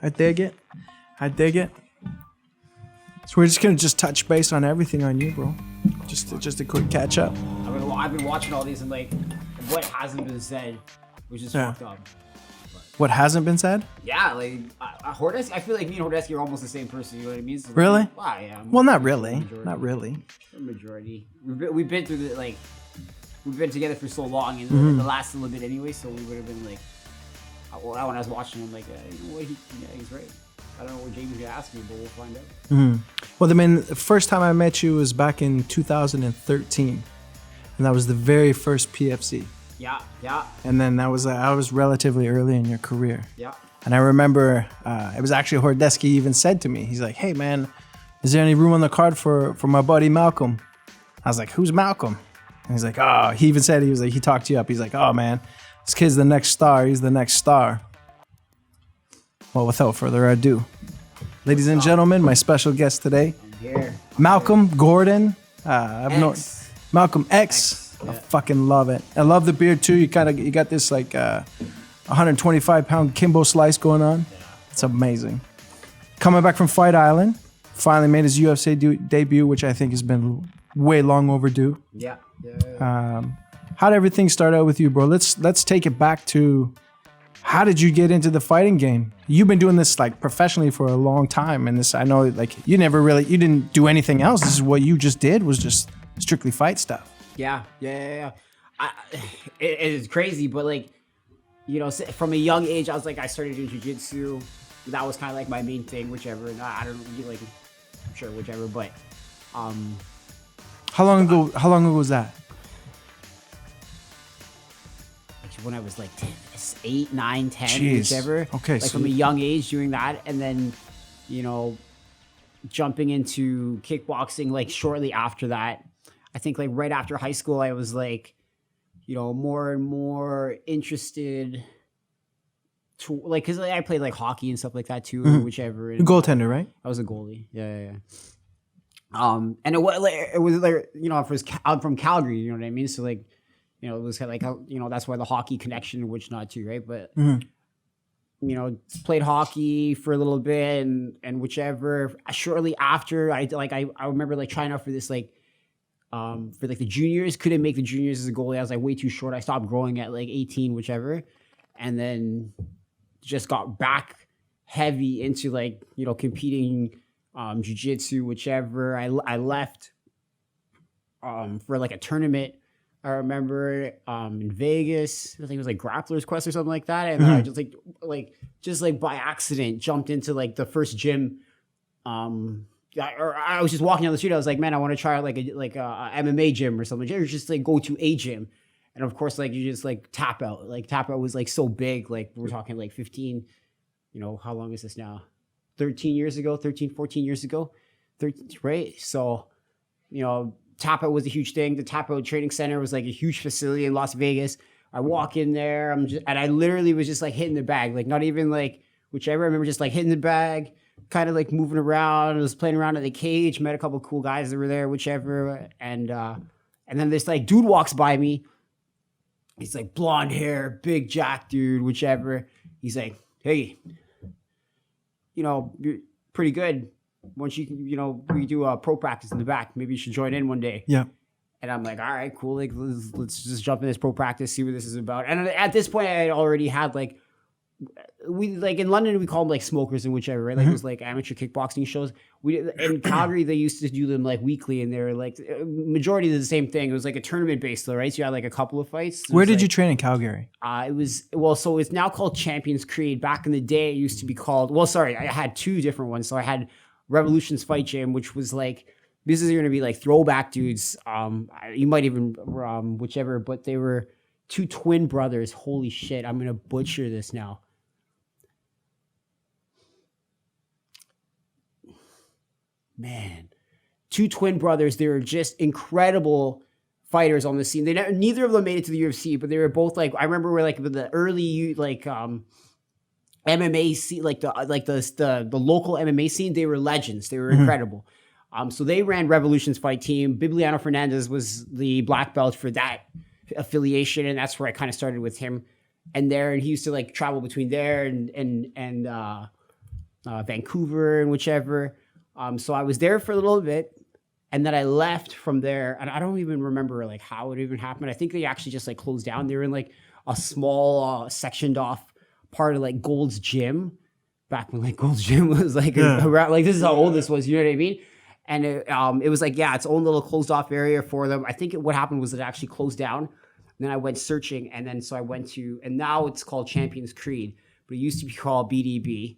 I dig it. So we're just gonna touch base on everything on you, bro. Just a quick catch up. I've been watching all these and like what hasn't been said, which is fucked up. What hasn't been said? Yeah, like Hordeski. I feel like me and Hordeski are almost the same person. You know what I mean? So, really? Yeah. Well, not really. Not really. Majority. We've been through we've been together for so long, and the last little bit anyway. So we would have been like, when I was watching him, like, you know what? He's right. I don't know what Jamie's gonna ask me, but we'll find out. Mm-hmm. Well, I mean, the first time I met you was back in 2013, and that was the very first PFC. Yeah. And then I was relatively early in your career. Yeah. And I remember it was actually Hordeski even said to me, he's like, "Hey man, is there any room on the card for my buddy Malcolm?" I was like, "Who's Malcolm?" And he's like, "Oh," he even said, he talked you up. He's like, "Oh man, this kid's the next star. He's the next star." Well, without further ado, ladies and gentlemen, my special guest today, Malcolm Gordon. Malcolm X. I fucking love it. I love the beard too. You got this like 125 pound Kimbo slice going on. It's amazing. Coming back from Fight Island, finally made his UFC debut, which I think has been way long overdue. Yeah. How did everything start out with you, bro? Let's take it back to how did you get into the fighting game? You've been doing this like professionally for a long time, and this I know like you didn't do anything else. This is what you just did was just strictly fight stuff. Yeah. It's crazy, but like, you know, from a young age, I started doing jiu-jitsu. That was kind of like my main thing, whichever. And I don't like, I'm sure whichever, but How long ago was that? When I was like 10, 8, 9, 10, Jeez. whichever. Okay, like from a young age doing that, and then, you know, jumping into kickboxing like shortly after that. I think like right after high school, I was like, you know, more and more interested to like, cause like, I played like hockey and stuff like that too, or whichever. And, goaltender, right? I was a goalie. Yeah. And it was like, you know, I'm from Calgary, you know what I mean? So like, you know, it was kind of like, you know, that's why the hockey connection, which not too, right? But, you know, played hockey for a little bit and whichever. Shortly after, I remember like trying out for this like, for like the juniors, couldn't make the juniors as a goalie. I was like way too short. I stopped growing at like 18, whichever. And then just got back heavy into like, you know, competing jiu-jitsu, whichever. I left for like a tournament. I remember in Vegas, I think it was like Grappler's Quest or something like that. And then I just like by accident jumped into like the first gym. I was just walking down the street. I was like, man, I want to try out like a MMA gym or something. Or just like go to a gym. And of course, like you just like tap out. Like tap out was like so big. Like we're talking like 15, you know, how long is this now? 14 years ago, 13, right? So, you know, tap out was a huge thing. The tap out training center was like a huge facility in Las Vegas. I walk in there, and I literally was just like hitting the bag. Like not even like whichever. I remember just like hitting the bag, kind of like moving around. I was playing around in the cage, met a couple of cool guys that were there, whichever. And then this like dude walks by me. He's like blonde hair, big jack dude, whichever. He's like, hey, you know, you're pretty good. Once you know, we do a pro practice in the back. Maybe you should join in one day. Yeah. And I'm like, all right, cool. Like, let's just jump in this pro practice, see what this is about. And at this point, I had already had like, we like in London, we call them like smokers and whichever, right? Like it was like amateur kickboxing shows. In Calgary, they used to do them like weekly, and they're like majority of the same thing. It was like a tournament based though, right? So you had like a couple of fights. Where did you train in Calgary? So it's now called Champions Creed. Back in the day, it used to be called. Well, sorry, I had two different ones. So I had Revolution's Fight Gym, which was like, this is going to be like throwback dudes. You might even whichever, but they were two twin brothers. Holy shit, I'm going to butcher this now. Man, two twin brothers. They were just incredible fighters on the scene. Neither of them made it to the UFC, but they were both like, I remember we're like the early like MMA scene, like the local MMA scene. They were legends. They were incredible. So they ran Revolution's fight team. Bibliano Fernandez was the black belt for that affiliation, and that's where I kind of started with him. And he used to like travel between there and Vancouver and whichever. So I was there for a little bit, and then I left from there, and I don't even remember like how it even happened. I think they actually just like closed down. They were in like a small sectioned off part of like Gold's Gym, back when like Gold's Gym was like around, like this is how old this was, you know what I mean? And it was like, yeah, its own little closed off area for them. I think what happened was it actually closed down. And then I went searching, and then so I went to, and now it's called Champions Creed, but it used to be called BDB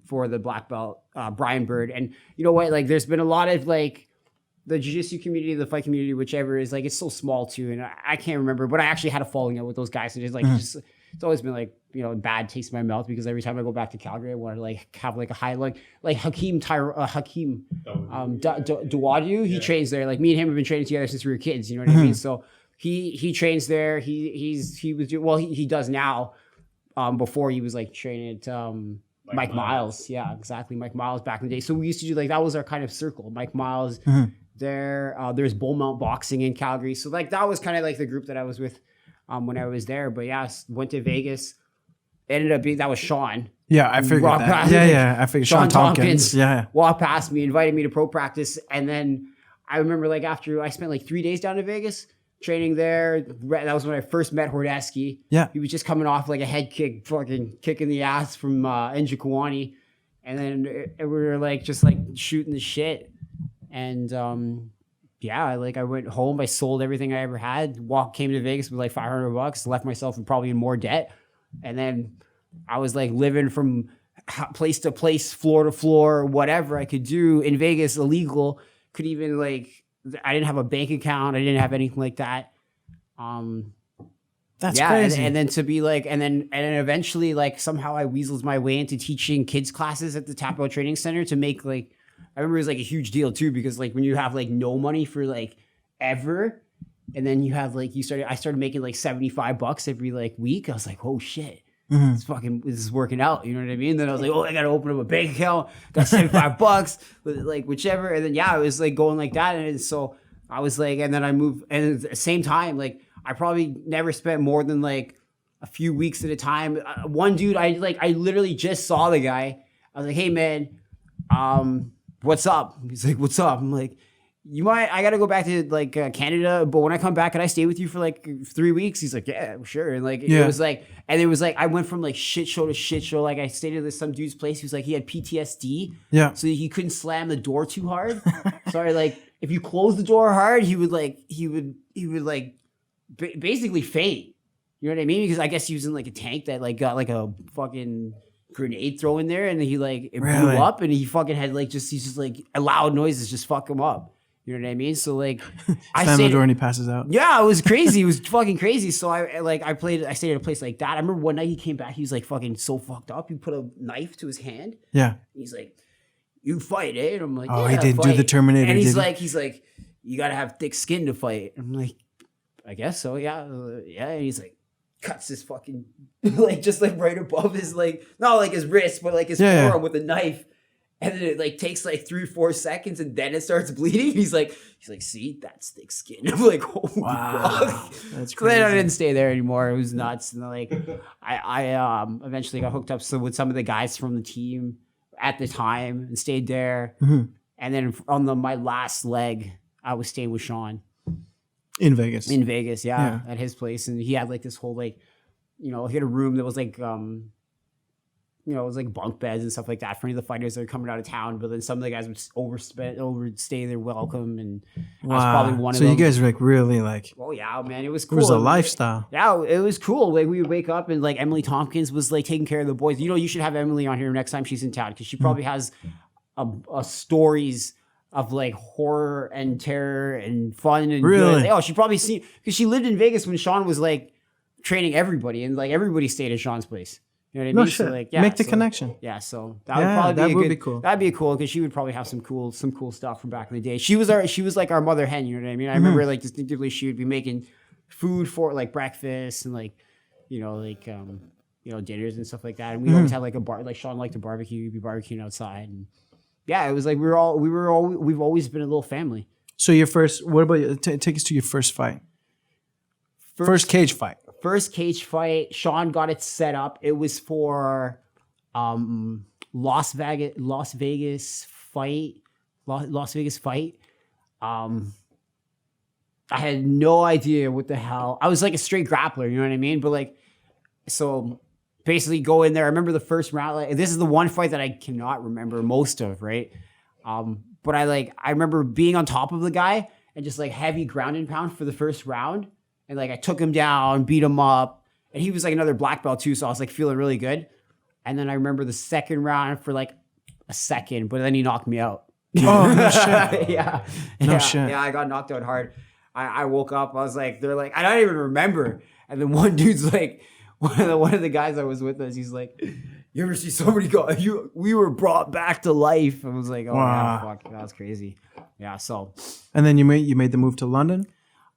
for the black belt, Brian Bird. And you know what, like there's been a lot of like the jiu-jitsu community, the fight community, whichever is like, it's so small too. And I can't remember, but I actually had a falling out with those guys. And it's like, it's always been like, you know, bad taste in my mouth, because every time I go back to Calgary, I want to like have like a high, like Hakeem Dawadu, he trains there. Like me and him have been training together since we were kids. You know what I mean? So he trains there. He does now. Before he was like training at Mike Miles. Yeah, exactly. Mike Miles back in the day. So we used to do like, that was our kind of circle. Mike Miles there. There's Bull Mount Boxing in Calgary. So like that was kind of like the group that I was with when I was there. But yeah, went to Vegas. Ended up being, that was Shawn. Yeah, I figured that. I figured Shawn Tompkins. Yeah. Walked past me, invited me to pro practice. And then I remember like after I spent like 3 days down in Vegas training there. That was when I first met Hordesky. Yeah. He was just coming off like a head kick, fucking kicking the ass from Njikwani. And then we were like, just like shooting the shit. And yeah, like I went home, I sold everything I ever had, came to Vegas with like $500, left myself in probably in more debt. And then I was like living from place to place, floor to floor, whatever I could do in Vegas, illegal. Could even like, I didn't have a bank account. I didn't have anything like that. That's crazy. And then to be like, and then eventually like somehow I weaseled my way into teaching kids classes at the Tap Out Training Center to make like, I remember it was like a huge deal too, because like when you have like no money for like ever, and then you have like, I started making like $75 every like week. I was like, oh shit, this is working out. You know what I mean? Then I was like, oh, I got to open up a bank account, got $75 with like whichever. And then, yeah, I was like going like that. And so I was like, and then I moved, and at the same time, like I probably never spent more than like a few weeks at a time. One dude, I literally just saw the guy. I was like, hey man, what's up? He's like, what's up? I'm like, I got to go back to like Canada, but when I come back, can I stay with you for like 3 weeks? He's like, yeah, sure. And like, it was like, I went from like shit show to shit show. Like I stayed at some dude's place. He was like, he had PTSD. Yeah. So he couldn't slam the door too hard. Sorry. Like if you close the door hard, he would basically faint. You know what I mean? Because I guess he was in like a tank that like got like a fucking grenade thrown in there, and he like it blew up, and he fucking had like he's just like loud noises just fuck him up. You know what I mean? So like, I slam the door and he passes out. Yeah, it was crazy. It was fucking crazy. So I stayed at a place like that. I remember one night he came back. He was like fucking so fucked up. He put a knife to his hand. Yeah. He's like, "You fight, eh?" And I'm like, "Oh, yeah, he did do the Terminator." And he's like, "You gotta have thick skin to fight." I'm like, "I guess so, yeah, yeah." And he's like, cuts his fucking like just like right above his like not like his wrist, but like his forearm with a knife. And then it like takes like 3-4 seconds, and then it starts bleeding. He's like, see, that's thick skin. I'm like, oh wow, that's crazy. So then I didn't stay there anymore. It was nuts. And like, I eventually got hooked up with some of the guys from the team at the time and stayed there. Mm-hmm. And then on my last leg, I was staying with Shawn in Vegas. Yeah, at his place, and he had like this whole like, he had a room that was like it was like bunk beds and stuff like that for any of the fighters that are coming out of town. But then some of the guys would overstay their welcome, and I was probably one of them. So you guys were like really like, oh yeah, man, it was cool. It was a lifestyle. Yeah, it was cool. Like we would wake up and like Emily Tompkins was like taking care of the boys. You should have Emily on here next time she's in town, because she probably has a stories of like horror and terror and fun and really. She probably seen, because she lived in Vegas when Shawn was like training everybody, and like everybody stayed at Shawn's place. You know what I mean? No shit. So like, make the connection. Yeah, so that would probably be cool. That'd be cool, because she would probably have some cool stuff from back in the day. She was like our mother hen. You know what I mean? I remember like distinctively she would be making food for like breakfast and like dinners and stuff like that. And we always had like a bar. Like Shawn liked to barbecue. We'd be barbecuing outside, and yeah, it was like we've always been a little family. So your first, what about you? Take us to your first fight. First cage fight. First cage fight, Shawn got it set up. It was for Las Vegas fight. I had no idea what the hell. I was like a straight grappler, you know what I mean? But like, so basically go in there. I remember the first round. Like, this is the one fight that I cannot remember most of, right? But I remember being on top of the guy and just like heavy ground and pound for the first round. And like I took him down, beat him up. And he was like another black belt too. So I was like feeling really good. And then I remember the second round for like a second, but then he knocked me out. Oh, no shit. Yeah. No shit. Yeah, I got knocked out hard. I woke up, I was like, they're like, I don't even remember. And then one dude's like, one of the guys that was with us, he's like, you ever see somebody go, we were brought back to life. I was like, oh wow. Yeah, fuck, that was crazy. Yeah, so. And then you made the move to London?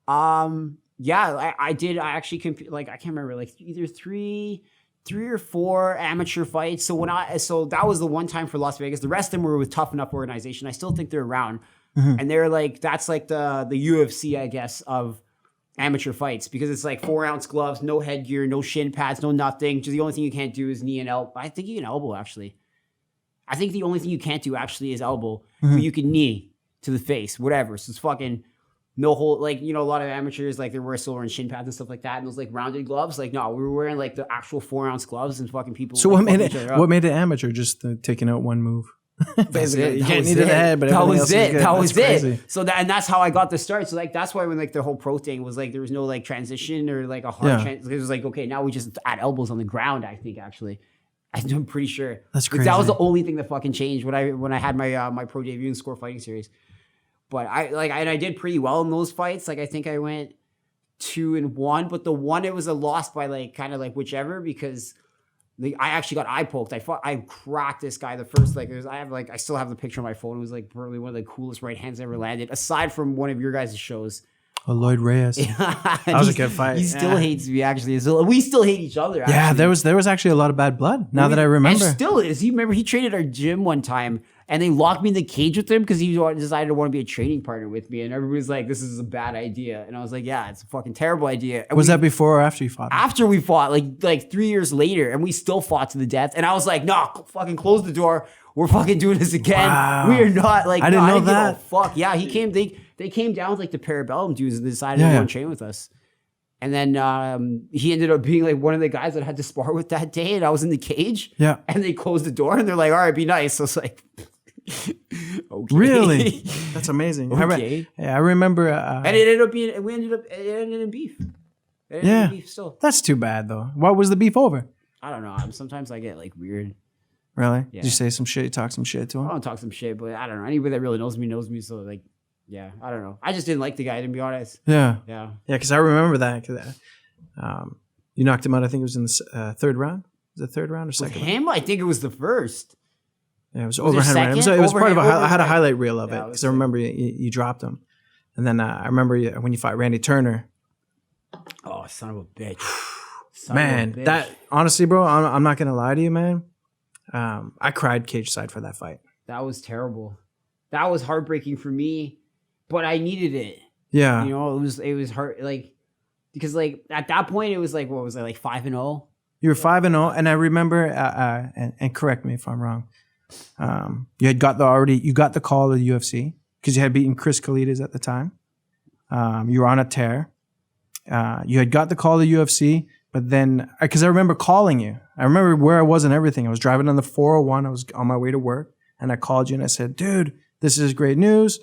Yeah, I did. I actually like, I can't remember, like either three or four amateur fights. So that was the one time for Las Vegas. The rest of them were with Tough Enough Organization. I still think they're around. Mm-hmm. And they're like, that's like the UFC, I guess, of amateur fights, because it's like 4-ounce gloves, no headgear, no shin pads, no nothing. Just the only thing you can't do is knee and elbow. I think you can elbow, actually. I think the only thing you can't do actually is elbow. Mm-hmm. But you can knee to the face, whatever. So it's fucking no hold. Like, you know, a lot of amateurs, like, they wear silver and shin pads and stuff like that. And those like rounded gloves. Like, no, we were wearing like the actual 4-ounce gloves, and fucking people. So like, what made it amateur? Just taking out one move. Basically, you can't need the head, but that was it. That was it. So that's how I got the start. So like that's why when like the whole pro thing was like there was no like transition or like a hard it was like, okay, now we just add elbows on the ground. I think actually, I'm pretty sure that's crazy. That was the only thing that fucking changed when I had my my pro debut in Score Fighting Series. But I did pretty well in those fights. Like I think I went 2-1, but the one it was a loss by like kind of like whichever, because I actually got eye poked. I cracked this guy the first, like, I still have the picture on my phone. It was like probably one of the coolest right hands I ever landed, aside from one of your guys' shows. Oh, Lloyd Reyes. That was a good fight. He still hates me, actually. So we still hate each other, actually. Yeah, there was actually a lot of bad blood, now that I remember. And still is. He trained at our gym one time, and they locked me in the cage with him because he decided to want to be a training partner with me. And everybody's like, this is a bad idea. And I was like, yeah, it's a fucking terrible idea. And was that before or after you fought him? After we fought, like 3 years later, and we still fought to the death. And I was like, no, fucking close the door. We're fucking doing this again. Wow. We are not like, I didn't know that. Fuck. Yeah, he came, they came down with like the Parabellum dudes and decided to want to train with us. And then he ended up being like one of the guys that I had to spar with that day. And I was in the cage. Yeah. And they closed the door and they're like, all right, be nice. So it's like, okay. Really? That's amazing. Okay. I remember. And it ended up being, it ended in beef. It ended in beef still. That's too bad though. What was the beef over? I don't know. Sometimes I get like weird. Really? Yeah. Did you say some shit? You talk some shit to him? I don't talk some shit, but I don't know. Anybody that really knows me. So like, yeah, I don't know. I just didn't like the guy, to be honest. Yeah. Yeah. Yeah, because I remember that. You knocked him out, I think it was in the third round. Was it third round or second? With him? I think it was the first. Yeah, it was overhand right. It was part of I had a highlight reel of it because I remember you dropped him. And then I remember when you fought Randy Turner. Oh, son of a bitch. Man, that honestly, bro, I'm not going to lie to you, man. I cried cage side for that fight. That was terrible. That was heartbreaking for me, but I needed it. Yeah. You know, it was hard, like, because like at that point it was like, what was I, like 5-0? You were 5-0, and I remember, and correct me if I'm wrong. You had got the call to the UFC because you had beaten Chris Kalidas at the time. You were on a tear. You had got the call to the UFC, but then because I remember calling you. I remember where I was and everything. I was driving on the 401. I was on my way to work, and I called you and I said, "Dude, this is great news.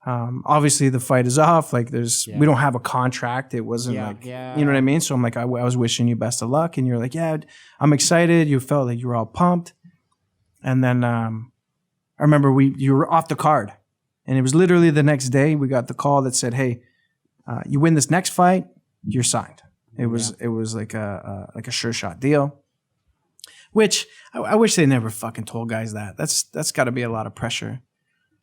Obviously the fight is off. Like we don't have a contract. It wasn't you know what I mean? So I'm like, I was wishing you best of luck. And you're like, yeah, I'm excited. You felt like you were all pumped. And then, I remember you were off the card, and it was literally the next day we got the call that said, hey, you win this next fight, you're signed. It was like a sure shot deal, which I wish they never fucking told guys that. That's got to be a lot of pressure.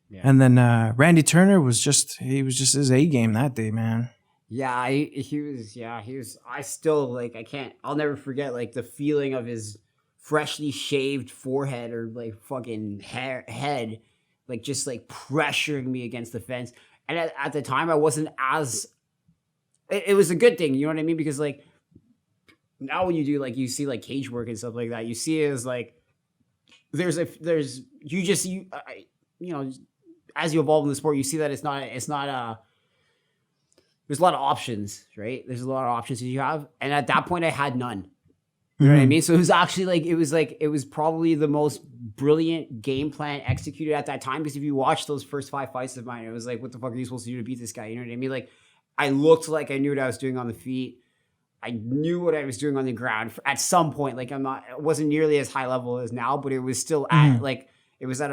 Yeah. And then Randy Turner was just his A game that day, man. Yeah, he was. I still like I'll never forget like the feeling of his freshly shaved forehead or like fucking head, like just like pressuring me against the fence. And at the time, I wasn't as. It was a good thing, you know what I mean? Because like now when you do like you see like cage work and stuff like that, you see it as like you know, as you evolve in the sport, you see that it's not there's a lot of options, right? There's a lot of options that you have. And at that point I had none. You know what I mean? So it was actually it was probably the most brilliant game plan executed at that time. Because if you watch those first 5 fights of mine, it was like, what the fuck are you supposed to do to beat this guy? You know what I mean? Like, I looked like I knew what I was doing on the feet. I knew what I was doing on the ground at some point. Like, it wasn't nearly as high level as now, but it was still at it was at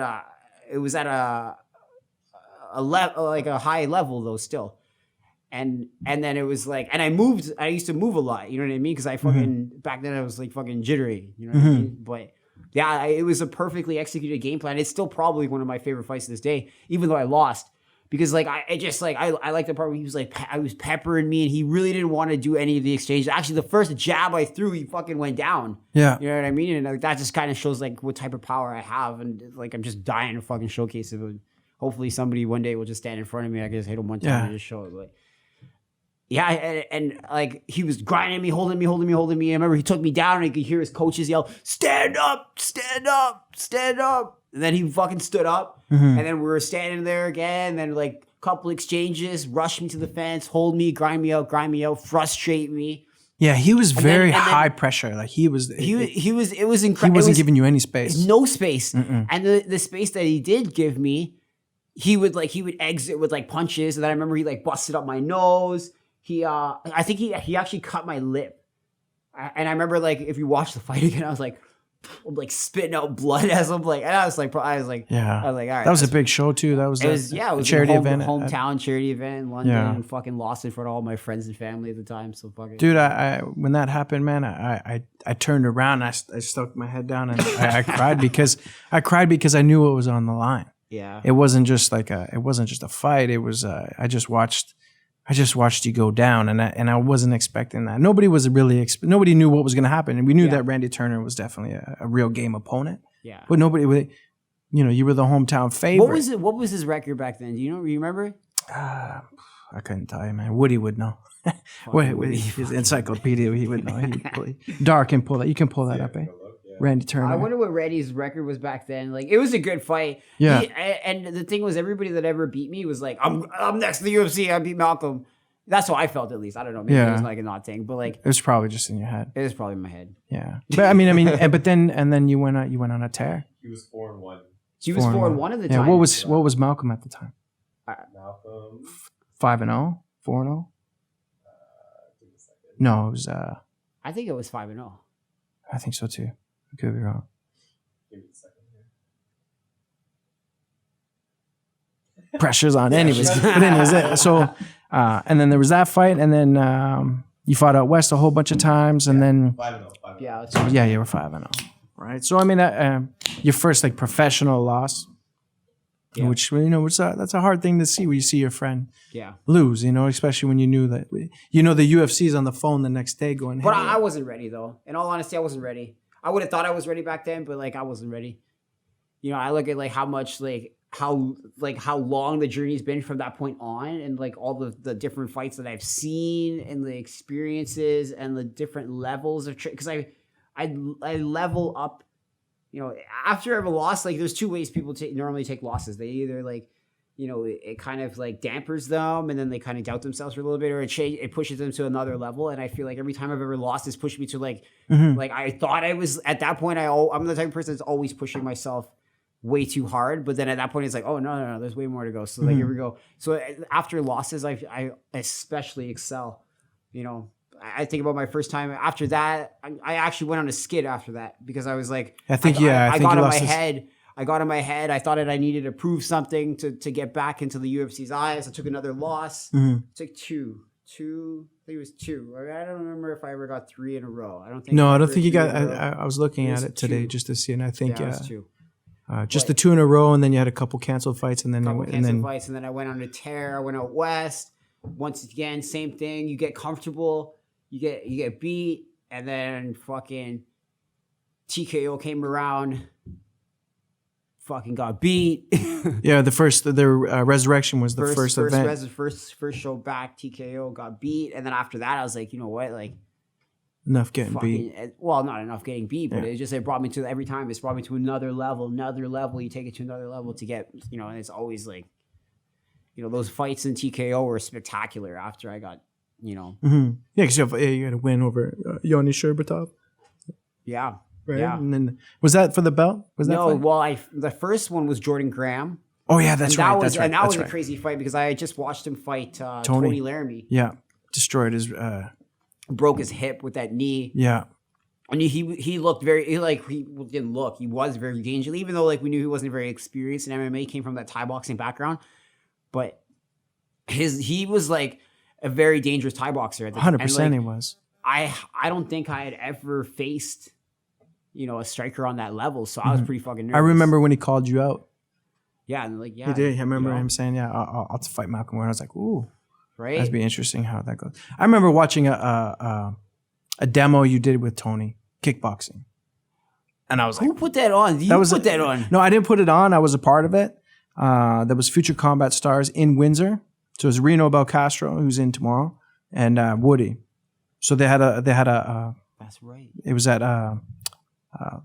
a level, like a high level though still. And then it was like, and I used to move a lot, you know what I mean? Because I fucking, back then I was like fucking jittery, you know what I mean? But yeah, it was a perfectly executed game plan. It's still probably one of my favorite fights to this day, even though I lost. Because like, I like the part where he was like, I was peppering me and he really didn't want to do any of the exchanges. Actually, the first jab I threw, he fucking went down. Yeah. You know what I mean? And like, that just kind of shows like what type of power I have. And like, I'm just dying to fucking showcase it. Hopefully somebody one day will just stand in front of me. I can just hit him one time and just show it. But yeah, and like he was grinding me, holding me. I remember he took me down and I could hear his coaches yell, stand up, stand up, stand up. And then he fucking stood up. And then we were standing there again. And then like a couple exchanges, rush me to the fence, hold me, grind me out, frustrate me. Yeah, he was very high pressure. Like it was incredible. He wasn't giving you any space. No space. And the space that he did give me, he would exit with like punches. And then I remember he like busted up my nose. I think he actually cut my lip. And I remember like, if you watch the fight again, I was like spitting out blood as I'm like, and I was like, all right. All right. That was a big show too. That was a charity event. Hometown charity event in London, and fucking lost in front of all my friends and family at the time. So fucking. Dude, I when that happened, man, I turned around, I stuck my head down and I cried because I knew what was on the line. Yeah. It wasn't just a fight. It was, I just watched you go down, and I wasn't expecting that. Nobody knew what was going to happen, and we knew that Randy Turner was definitely a real game opponent. Yeah, but nobody, you were the hometown favorite. What was his record back then? Do you know? You remember? I couldn't tell you, man. Woody would know. His encyclopedia, he would know. Dark can pull that. You can pull that up, eh? Randy Turner. I wonder what Randy's record was back then. Like, it was a good fight. Yeah. And the thing was, everybody that ever beat me was like, I'm next to the UFC. I beat Malcolm. That's how I felt, at least. I don't know. Maybe it was like an odd thing, but like, it was probably just in your head. It was probably in my head. Yeah. But I mean, but then you went on a tear. He was 4-1. He was 4-1 at the time. What was Malcolm at the time? Malcolm 5-0, 4-0. No, it was. I think it was 5-0. I think so too. I could be wrong. Give me a second here. Pressure's on, anyways. But anyways, so and then there was that fight, and then you fought out west a whole bunch of times, and then 5-0. Yeah, you were 5-0, right? So I mean, your first like professional loss, which that's a hard thing to see when you see your friend lose, especially when you knew that the UFC's on the phone the next day going. But I wasn't ready though. In all honesty, I wasn't ready. I would have thought I was ready back then, but like I wasn't ready. I look at like how much how long the journey's been from that point on, and like all the different fights that I've seen and the experiences and the different levels of because I level up. After every loss, like there's two ways people normally take losses. They either it kind of like dampers them, and then they kind of doubt themselves for a little bit, or it pushes them to another level. And I feel like every time I've ever lost, it's pushed me to like I thought I was at that point. I'm the type of person that's always pushing myself way too hard, but then at that point it's like, oh no, there's way more to go. So like here we go. So after losses, I especially excel. I think about my first time. After that, I actually went on a skid after that because I was like, I got in my head. I got in my head. I thought that I needed to prove something to get back into the UFC's eyes. I took another loss. Took two. I think it was two. I don't remember if I ever got 3 in a row. I don't think. No, I don't think you got. I was looking at it today just to see, and I think it was 2. Just the 2 in a row, and then you had a couple canceled fights, and then and then I went on a tear. I went out west. Once again, same thing. You get comfortable. You get beat, and then fucking TKO came around. Fucking got beat. Yeah, the resurrection was the first event. First show back, TKO got beat, and then after that, I was like, you know what, like enough getting beat. Well, not enough getting beat, but Yeah. it brought me to every time. It's brought me to another level. You take it to another level to get, and it's always like, those fights in TKO were spectacular after I got, Yeah, because you had a win over Yoni Sherbatov. yeah. Right? Yeah. And then was that for the belt? Was that No, fight? well, the first one was Jordan Graham. Oh yeah, that's And right. that was, That's right. and that that's was right. a crazy fight because I had just watched him fight Tony Laramie. Yeah, destroyed his. Broke his hip with that knee. Yeah, And he looked very he didn't look. He was very dangerous, even though we knew he wasn't very experienced in MMA. He came from that Thai boxing background, but he was like a very dangerous Thai boxer. At the 100% he was. I don't think I had ever faced a striker on that level, so I was pretty fucking nervous. I remember when he called you out. Yeah, and He did. I remember him saying, "Yeah, I'll fight Malcolm Warren." I was like, "Ooh, right." that'd be interesting how that goes." I remember watching a demo you did with Tony kickboxing, and I was like, Who put that on? You put that on? No, I didn't put it on. I was a part of it. There was Future Combat Stars in Windsor. So it was Reno Belcastro, who's in tomorrow, and Woody. So they had a. That's right. It was at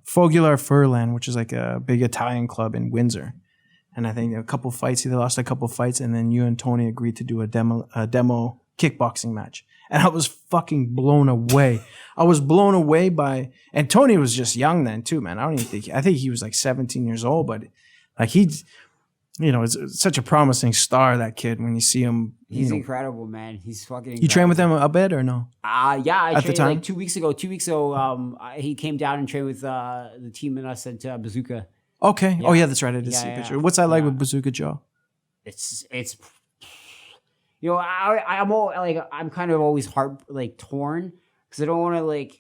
Fogular Furlan, which is like a big Italian club in Windsor. And I think they lost a couple fights, and then you and Tony agreed to do a demo kickboxing match. And I was fucking blown away. I was blown away by, and Tony was just young then too, man. I think he was like 17 years old, but like he's, it's such a promising star, that kid, when you see him. He's incredible, man. He's fucking incredible. You trained with him a bit or no? Yeah, I At the trained time? like 2 weeks ago. 2 weeks ago, he came down and trained with the team and us at Bazooka. Okay. Yeah. Oh yeah, that's right. I did Yeah, see a yeah. picture. What's that like Yeah. with Bazooka Joe? It's I'm kind of always torn because I don't want to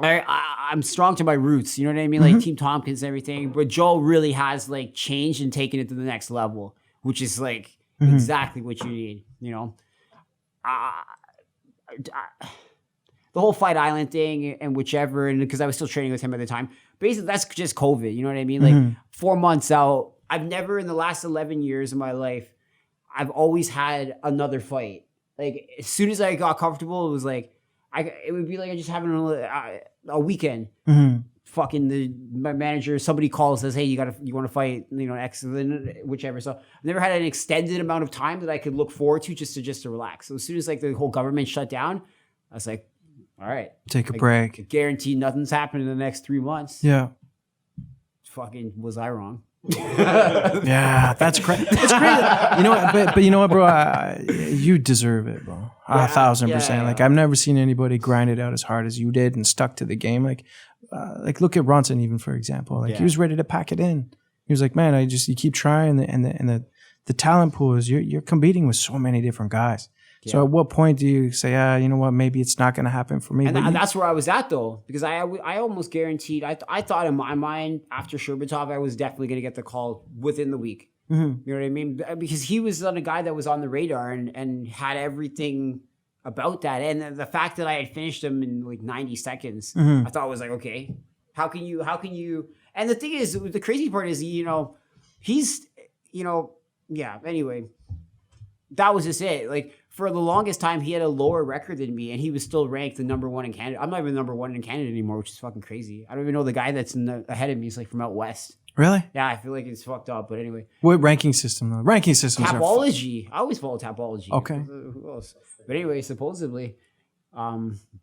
I'm strong to my roots, you know what I mean? Like Team Tompkins and everything, but Joe really has changed and taken it to the next level, which is exactly what you need, the whole Fight Island thing and whichever, and because I was still training with him at the time. Basically, that's just COVID. You know what I mean? 4 months out, I've never in the last 11 years of my life, I've always had another fight. As soon as I got comfortable, it was it would be like I just having a weekend. Fucking my manager, somebody calls, says, "Hey, you want to fight? X, whichever." So I've never had an extended amount of time that I could look forward to just to relax. So as soon as the whole government shut down, I was like, all right, Take a break. Guaranteed nothing's happening in the next 3 months. Yeah. Fucking was I wrong? Yeah, that's crazy. It's crazy. You know what? But you know what, bro? You deserve it, bro. 1,000%. Yeah. I've never seen anybody grind it out as hard as you did and stuck to the game. Look at Ronson, even, for example. He was ready to pack it in. He was like, man, you keep trying, and the talent pool is you're competing with so many different guys. Yeah. So at what point do you say, you know what, maybe it's not going to happen for me? And that's where I was at, though, because I almost guaranteed, I thought in my mind after Sherbatov, I was definitely going to get the call within the week. You know what I mean? Because he was a guy that was on the radar and had everything about that. And the fact that I had finished him in 90 seconds, I thought was okay, how can you, and the thing is, the crazy part is, he's, anyway, that was just it. For the longest time, he had a lower record than me, and he was still ranked the number one in Canada. I'm not even number one in Canada anymore, which is fucking crazy. I don't even know the guy that's ahead of me is from out west. Really? Yeah, I feel like it's fucked up. But anyway, what ranking system though? Ranking systems Tapology. I always follow Tapology. Okay. Who else? But anyway, supposedly,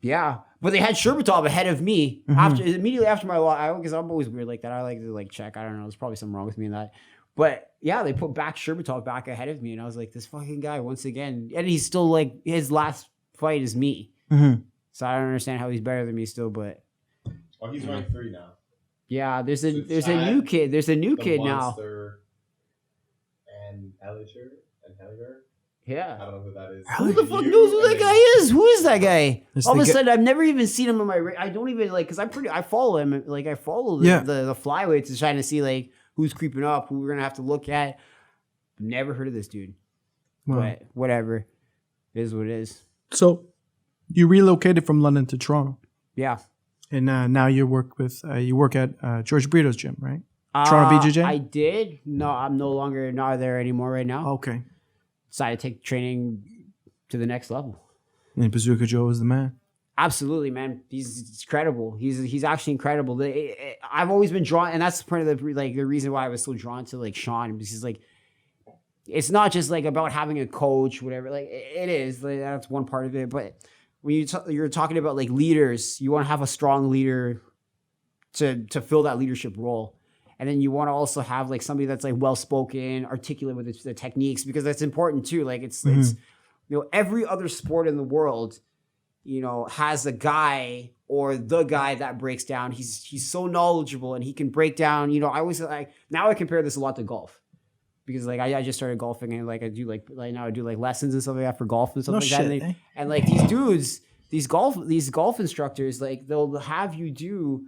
yeah. But they had Sherbatov ahead of me immediately after my loss. Because I'm always weird like that. I like to check. I don't know. There's probably something wrong with me in that. But yeah, they put Sherbatov back ahead of me, and I was like, this fucking guy once again, and he's still his last fight is me. So I don't understand how he's better than me still, but he's ranked 3 now. Yeah, there's a new kid. There's a new kid now. And Ellicher and Helliger. Yeah. I don't know who that is. Who the fuck knows who that guy is? Who is that guy? All of a sudden, I've never even seen him on my. I don't even because I follow him. I follow the flyweights and trying to see who's creeping up, who we're gonna have to look at. Never heard of this dude. Wow. But whatever. It is what it is. So you relocated from London to Toronto. Yeah. And now you work at George Brito's gym, right? Toronto BJJ? I did. No, I'm no longer there anymore right now. Okay. Decided to take training to the next level. And Bazooka Joe was the man. Absolutely, man. He's incredible. He's actually incredible. I've always been drawn, and that's part of the reason why I was so drawn to like Shawn, because like it's not just like about having a coach, whatever. Like it is, like, that's one part of it. But when you're talking about like leaders, you want to have a strong leader to fill that leadership role. And then you want to also have like somebody that's like well-spoken, articulate with the techniques, because that's important too. Like it's every other sport in the world, has a guy or the guy that breaks down. He's so knowledgeable and he can break down, I always like, now I compare this a lot to golf, because like I just started golfing, and like I do like now I do like lessons and stuff like that for golf and stuff like that. And like these dudes, these golf instructors, like they'll have you do.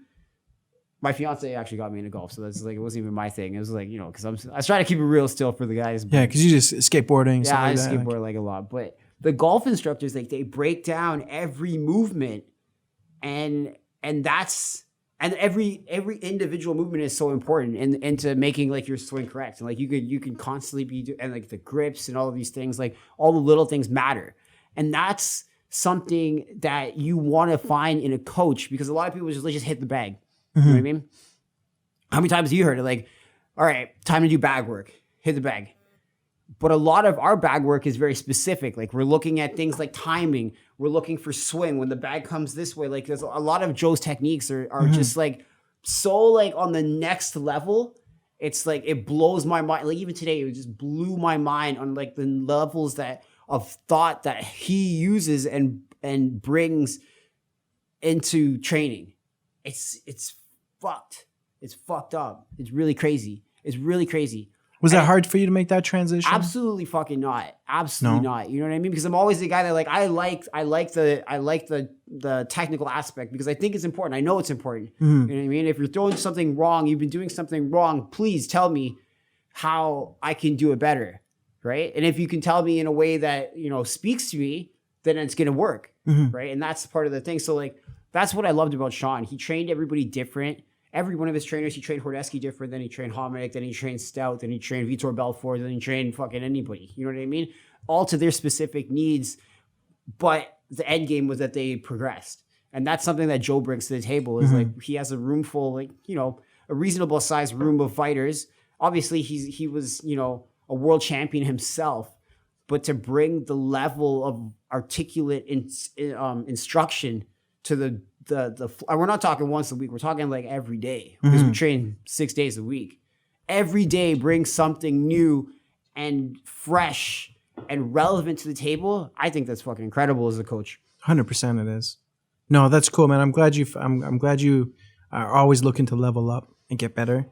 My fiance actually got me into golf, so that's like it wasn't even my thing. It was like because I was trying to keep it real still for the guys. Yeah, because you just skateboarding. Yeah, I skateboard like a lot, but the golf instructors, like they break down every movement, and every individual movement is so important into making like your swing correct. And like you can constantly be and like the grips and all of these things, like all the little things matter. And that's something that you want to find in a coach, because a lot of people just hit the bag. You know what I mean? How many times have you heard it? Like, all right, time to do bag work, hit the bag. But a lot of our bag work is very specific. Like we're looking at things like timing. We're looking for swing. When the bag comes this way, like there's a lot of Joe's techniques are just like so like on the next level. It's like, it blows my mind. Like even today, it just blew my mind on like the levels of thought that he uses and brings into training. It's fucked. It's fucked up. It's really crazy. Was that hard for you to make that transition? Absolutely fucking not. Absolutely not. You know what I mean? Because I'm always the guy that like I like the technical aspect, because I think it's important. I know it's important. You know what I mean? If you're throwing something wrong, you've been doing something wrong, please tell me how I can do it better. Right? And if you can tell me in a way that, speaks to me, then it's gonna work. Right? And that's part of the thing. So like that's what I loved about Shawn. He trained everybody different. Every one of his trainers, he trained Hordesky different, then he trained Hominick, then he trained Stout, then he trained Vitor Belfort, then he trained fucking anybody. You know what I mean? All to their specific needs. But the end game was that they progressed. And that's something that Joe brings to the table, is like he has a room full, like, a reasonable sized room of fighters. Obviously, he was, a world champion himself. But to bring the level of articulate instruction to the we're not talking once a week, we're talking like every day, because we train 6 days a week. Every day brings something new and fresh and relevant to the table. I think that's fucking incredible as a coach. 100% it is. No, that's cool, man. I'm glad you are always looking to level up and get better.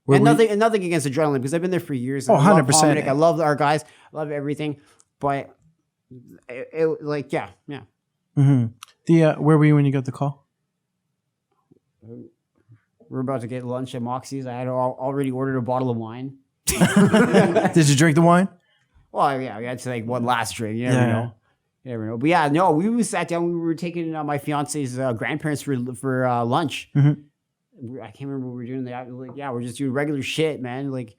Nothing against adrenaline, because I've been there for years. 100%. I love our guys. I love everything. But yeah. Where were you when you got the call? We're about to get lunch at Moxie's. I had already ordered a bottle of wine. Did you drink the wine? Well, yeah, we had to like one last drink. You never know. You never know. But yeah, no, we sat down. We were taking my fiance's grandparents for lunch. I can't remember what we were doing. Like, yeah, we're just doing regular shit, man. Like,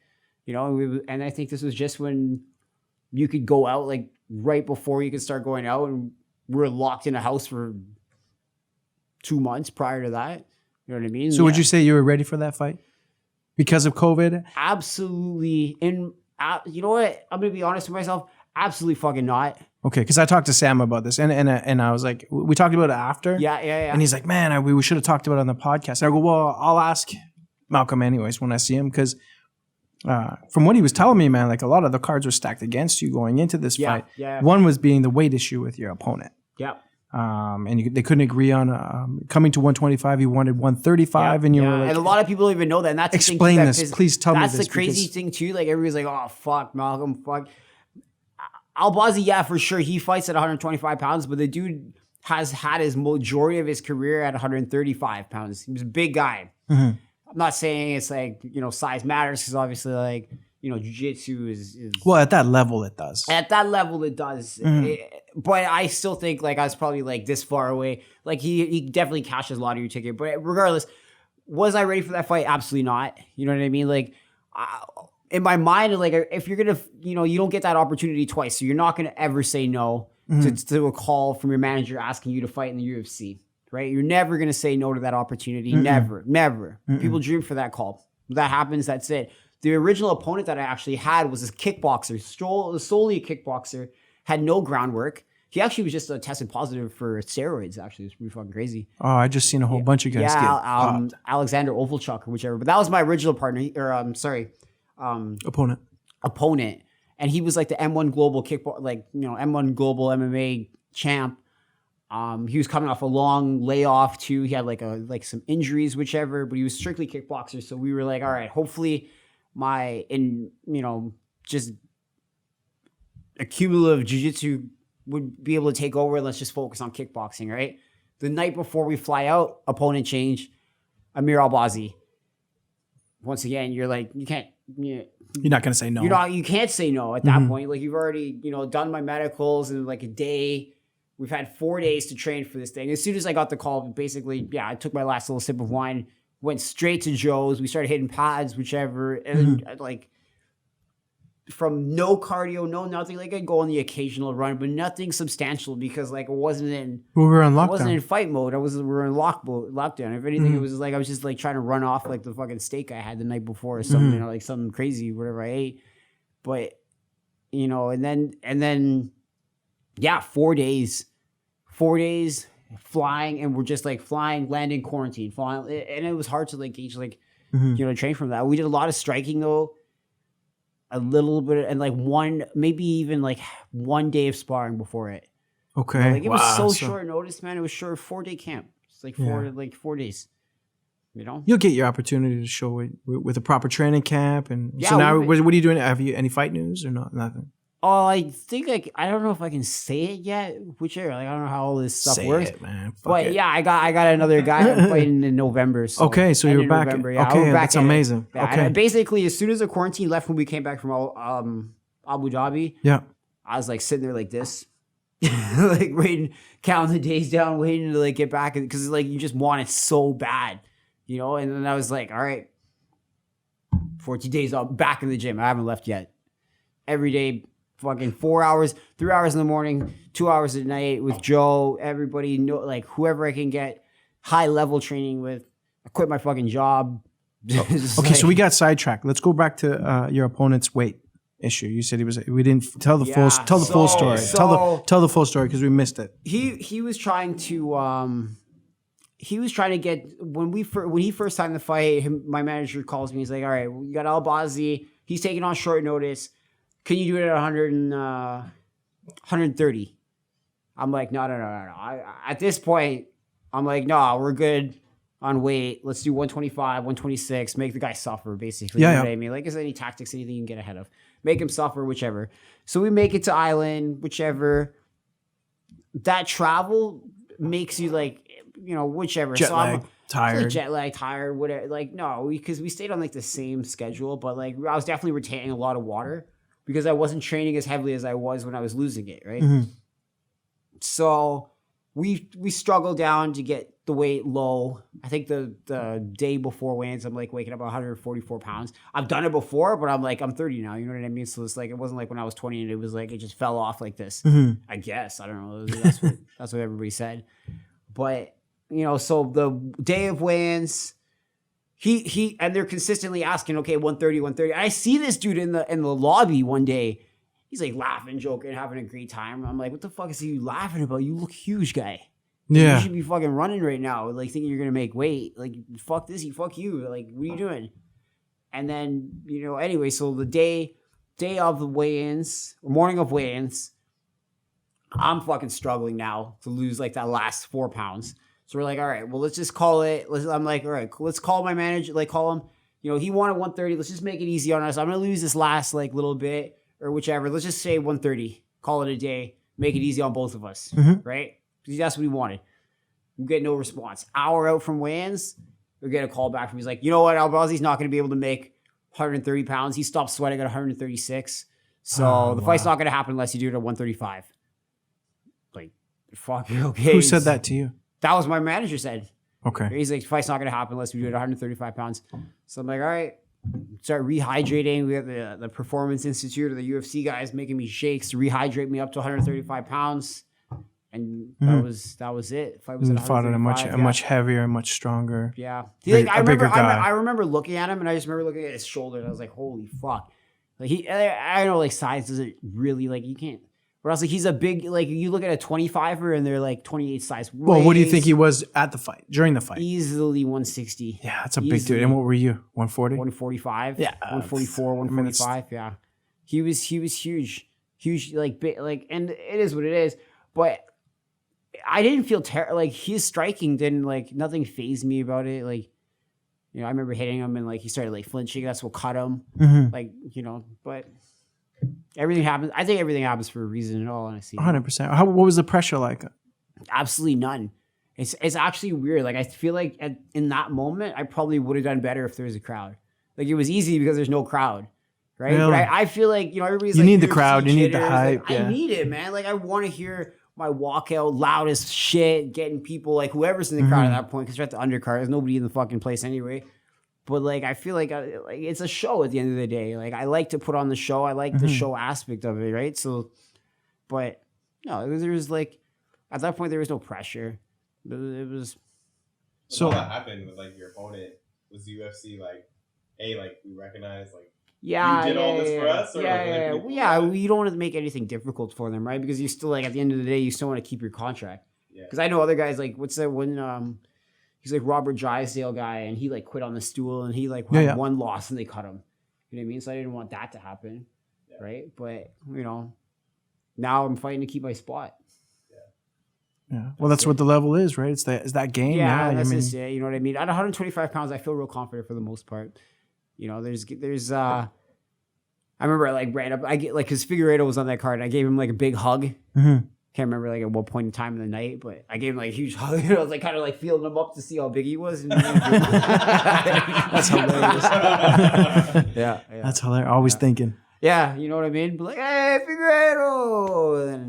and I think this was just when you could go out, like right before you could start going out, and we're locked in a house for 2 months prior to that. You know what I mean? So would you say you were ready for that fight because of COVID? Absolutely. And you know what? I'm going to be honest with myself. Absolutely fucking not. Okay, because I talked to Sam about this, and I was like, we talked about it after. Yeah. And he's like, man, we should have talked about it on the podcast. And I go, well, I'll ask Malcolm anyways when I see him, because from what he was telling me, man, like a lot of the cards were stacked against you going into this fight. Yeah. One was being the weight issue with your opponent. Yeah. And they couldn't agree on coming to 125. You wanted 135, and you were like, and a lot of people don't even know that. And that's explain the thing this, please tell me this. That's the crazy thing too. Like everybody's like, oh fuck, Malcolm, fuck. Albazi, yeah, for sure, he fights at 125 pounds, but the dude has had his majority of his career at 135 pounds. He was a big guy. I'm not saying it's like size matters, because obviously like jiu-jitsu is well, at that level it does. At that level it does. But I still think like I was probably like this far away. Like he definitely cashed his lottery ticket. But regardless, was I ready for that fight? Absolutely not. You know what I mean? Like in my mind, like if you're gonna, you don't get that opportunity twice, so you're not gonna ever say no. to a call from your manager asking you to fight in the UFC, right? You're never going to say no to that opportunity. Never. People dream for that call. When that happens, that's it. The original opponent that I actually had was this kickboxer, solely a kickboxer, had no groundwork. He actually was just tested positive for steroids, actually. It's pretty fucking crazy. Oh, I just seen a whole bunch of guys get popped. Alexander Ovalchuk or whichever. But that was my original partner, opponent. And he was like the M1 Global M1 Global MMA champ. He was coming off a long layoff too. He had like some injuries, whichever, but he was strictly kickboxer. So we were like, all right, hopefully just a cumulative jiu-jitsu would be able to take over. Let's just focus on kickboxing, right? The night before we fly out, opponent change, Amir Albazi. Once again, you're like, you're not going to say no. You can't say no at that point. Like, you've already, done my medicals in like a day. We've had 4 days to train for this thing. As soon as I got the call, basically, I took my last little sip of wine, went straight to Joe's. We started hitting pads, whichever. And from no cardio, no nothing. Like, I'd go on the occasional run, but nothing substantial because like it wasn't in. We were in lockdown. I wasn't in fight mode. We were in lockdown. If anything, it was like I was just like trying to run off like the fucking steak I had the night before or something, like something crazy, whatever I ate. But and then 4 days flying, and we're just like flying, landing, quarantine, flying, and it was hard to like gauge train from that. We did a lot of striking though. A little bit, and like maybe even like 1 day of sparring before it. Okay. Like it was so short notice, man. It was short, 4 day camp. It's like 4 days. You'll get your opportunity to show it with a proper training camp. And yeah, so now, what are you doing? Have you any fight news or not? Nothing. Oh, I think I don't know if I can say it yet. Whichever, I don't know how all this stuff works. It, man. But yeah, I got another guy I'm fighting in November. So okay, so you're back. November, okay, that's amazing. Yeah, okay, basically, as soon as the quarantine left, when we came back from Abu Dhabi, I was like sitting there like this, like waiting, counting the days down, waiting to like get back because like you just want it so bad, And then I was like, all right, 14 days, I'm back in the gym. I haven't left yet. Every day. Fucking 4 hours, 3 hours in the morning, 2 hours at night with Joe, everybody, like whoever I can get high level training with. I quit my fucking job. Okay, so we got sidetracked. Let's go back to your opponent's weight issue. You said we didn't tell the full story. Tell the full story because we missed it. He was trying to get when he first signed the fight. My manager calls me. He's like, all right, you got Albazi. He's taking on short notice. Can you do it at 130? I'm like, no. At this point, I'm like, no, we're good on weight. Let's do 125, 126. Make the guy suffer, basically. Yeah. What I mean? Like, is there any tactics, anything you can get ahead of? Make him suffer, whichever. So we make it to Island, whichever. That travel makes you like, whichever. Jet lag, tired, whatever. Like, no, because we stayed on like the same schedule, but like I was definitely retaining a lot of water. Because I wasn't training as heavily as I was when I was losing it, right? So we struggled down to get the weight low. I think the day before weigh-ins, I'm like waking up 144 pounds. I've done it before, but I'm like, I'm 30 now. You know what I mean? So it's like, it wasn't like when I was 20 and it was like, it just fell off like this. I guess. I don't know. That's what everybody said. But, so the day of weigh-ins, He and they're consistently asking, okay, 130. I see this dude in the lobby one day. He's like laughing, joking, having a great time. I'm like, what the fuck is he laughing about? You look huge, guy. Yeah. You should be fucking running right now, like thinking you're gonna make weight. Like, fuck this, fuck you. Like, what are you doing? And then, anyway, so the day of the weigh-ins, or morning of weigh-ins, I'm fucking struggling now to lose like that last 4 pounds. So we're like, all right, well, let's just call it. I'm like, all right, let's call my manager, like call him. He wanted 130. Let's just make it easy on us. I'm going to lose this last like little bit or whichever. Let's just say 130. Call it a day. Make it easy on both of us, right? Because that's what he wanted. We get no response. Hour out from weigh-ins, we get a call back from him. He's like, you know what? Albazi's not going to be able to make 130 pounds. He stopped sweating at 136. So the fight's not going to happen unless you do it at 135. Like, fuck, okay. Who said that to you? That was my manager said. Okay. He's like, fight's not going to happen unless we do it at 135 pounds. So I'm like, all right. start rehydrating. We have the Performance Institute or the UFC guys making me shakes to rehydrate me up to 135 pounds. And that was it. Fight was And at fought at a 135, much heavier and much stronger. Yeah. A bigger guy. I remember looking at him, and I just remember looking at his shoulder, and I was like, holy fuck. Like I know like size doesn't really like you can't. But I was like, he's a big, like you look at a 25er and they're like 28 size. Well, what do you think he was at the fight, during the fight? Easily 160. Yeah, that's a big dude. And what were you? 140? 145. Yeah. 144, 145. Yeah. He was huge. Huge, like big, like, and it is what it is. But I didn't feel like his striking didn't like nothing fazed me about it. Like, you know, I remember hitting him and like he started like flinching. That's what cut him. Like, you know, but everything happens. I think everything happens for a reason in all honesty. 100%. What was the pressure like? Absolutely none. It's actually weird. Like I feel like in that moment, I probably would have done better if there was a crowd. Like it was easy because there's no crowd. Right. Really? But I feel like, you know, everybody's you like, need the crowd. You need the jitters. hype. Like, yeah. I need it, man. Like I want to hear my walkout loud as shit, getting people like whoever's in the crowd at that point, because you're at the undercard. There's nobody in the fucking place anyway. But like, I feel like it's a show at the end of the day. Like I like to put on the show. I like the show aspect of it, right? So, but no, there was like, at that point there was no pressure. It was. So what happened with like your opponent? Was the UFC like, hey, like we recognize like. Yeah, you did all this for us? Or you don't want to make anything difficult for them, right? Because you still like at the end of the day, you still want to keep your contract. Yeah. Because I know other guys like what's that one? He's like Robert Drysdale guy, and he like quit on the stool, and he like had one loss, and they cut him. You know what I mean? So I didn't want that to happen, right? But you know, now I'm fighting to keep my spot. Yeah. Well, that's what the level is, right? It's that game. Yeah, now. that's just it. You know what I mean? At 125 pounds, I feel real confident for the most part. You know, there's I remember I like ran up. I get like because Figueiredo was on that card, and I gave him like a big hug. Can't remember like at what point in time in the night, but I gave him like a huge hug. I was like kind of like feeling him up to see how big he was. And, that's hilarious. yeah, that's hilarious. Always thinking. Yeah, you know what I mean. But like, hey, Figueiredo.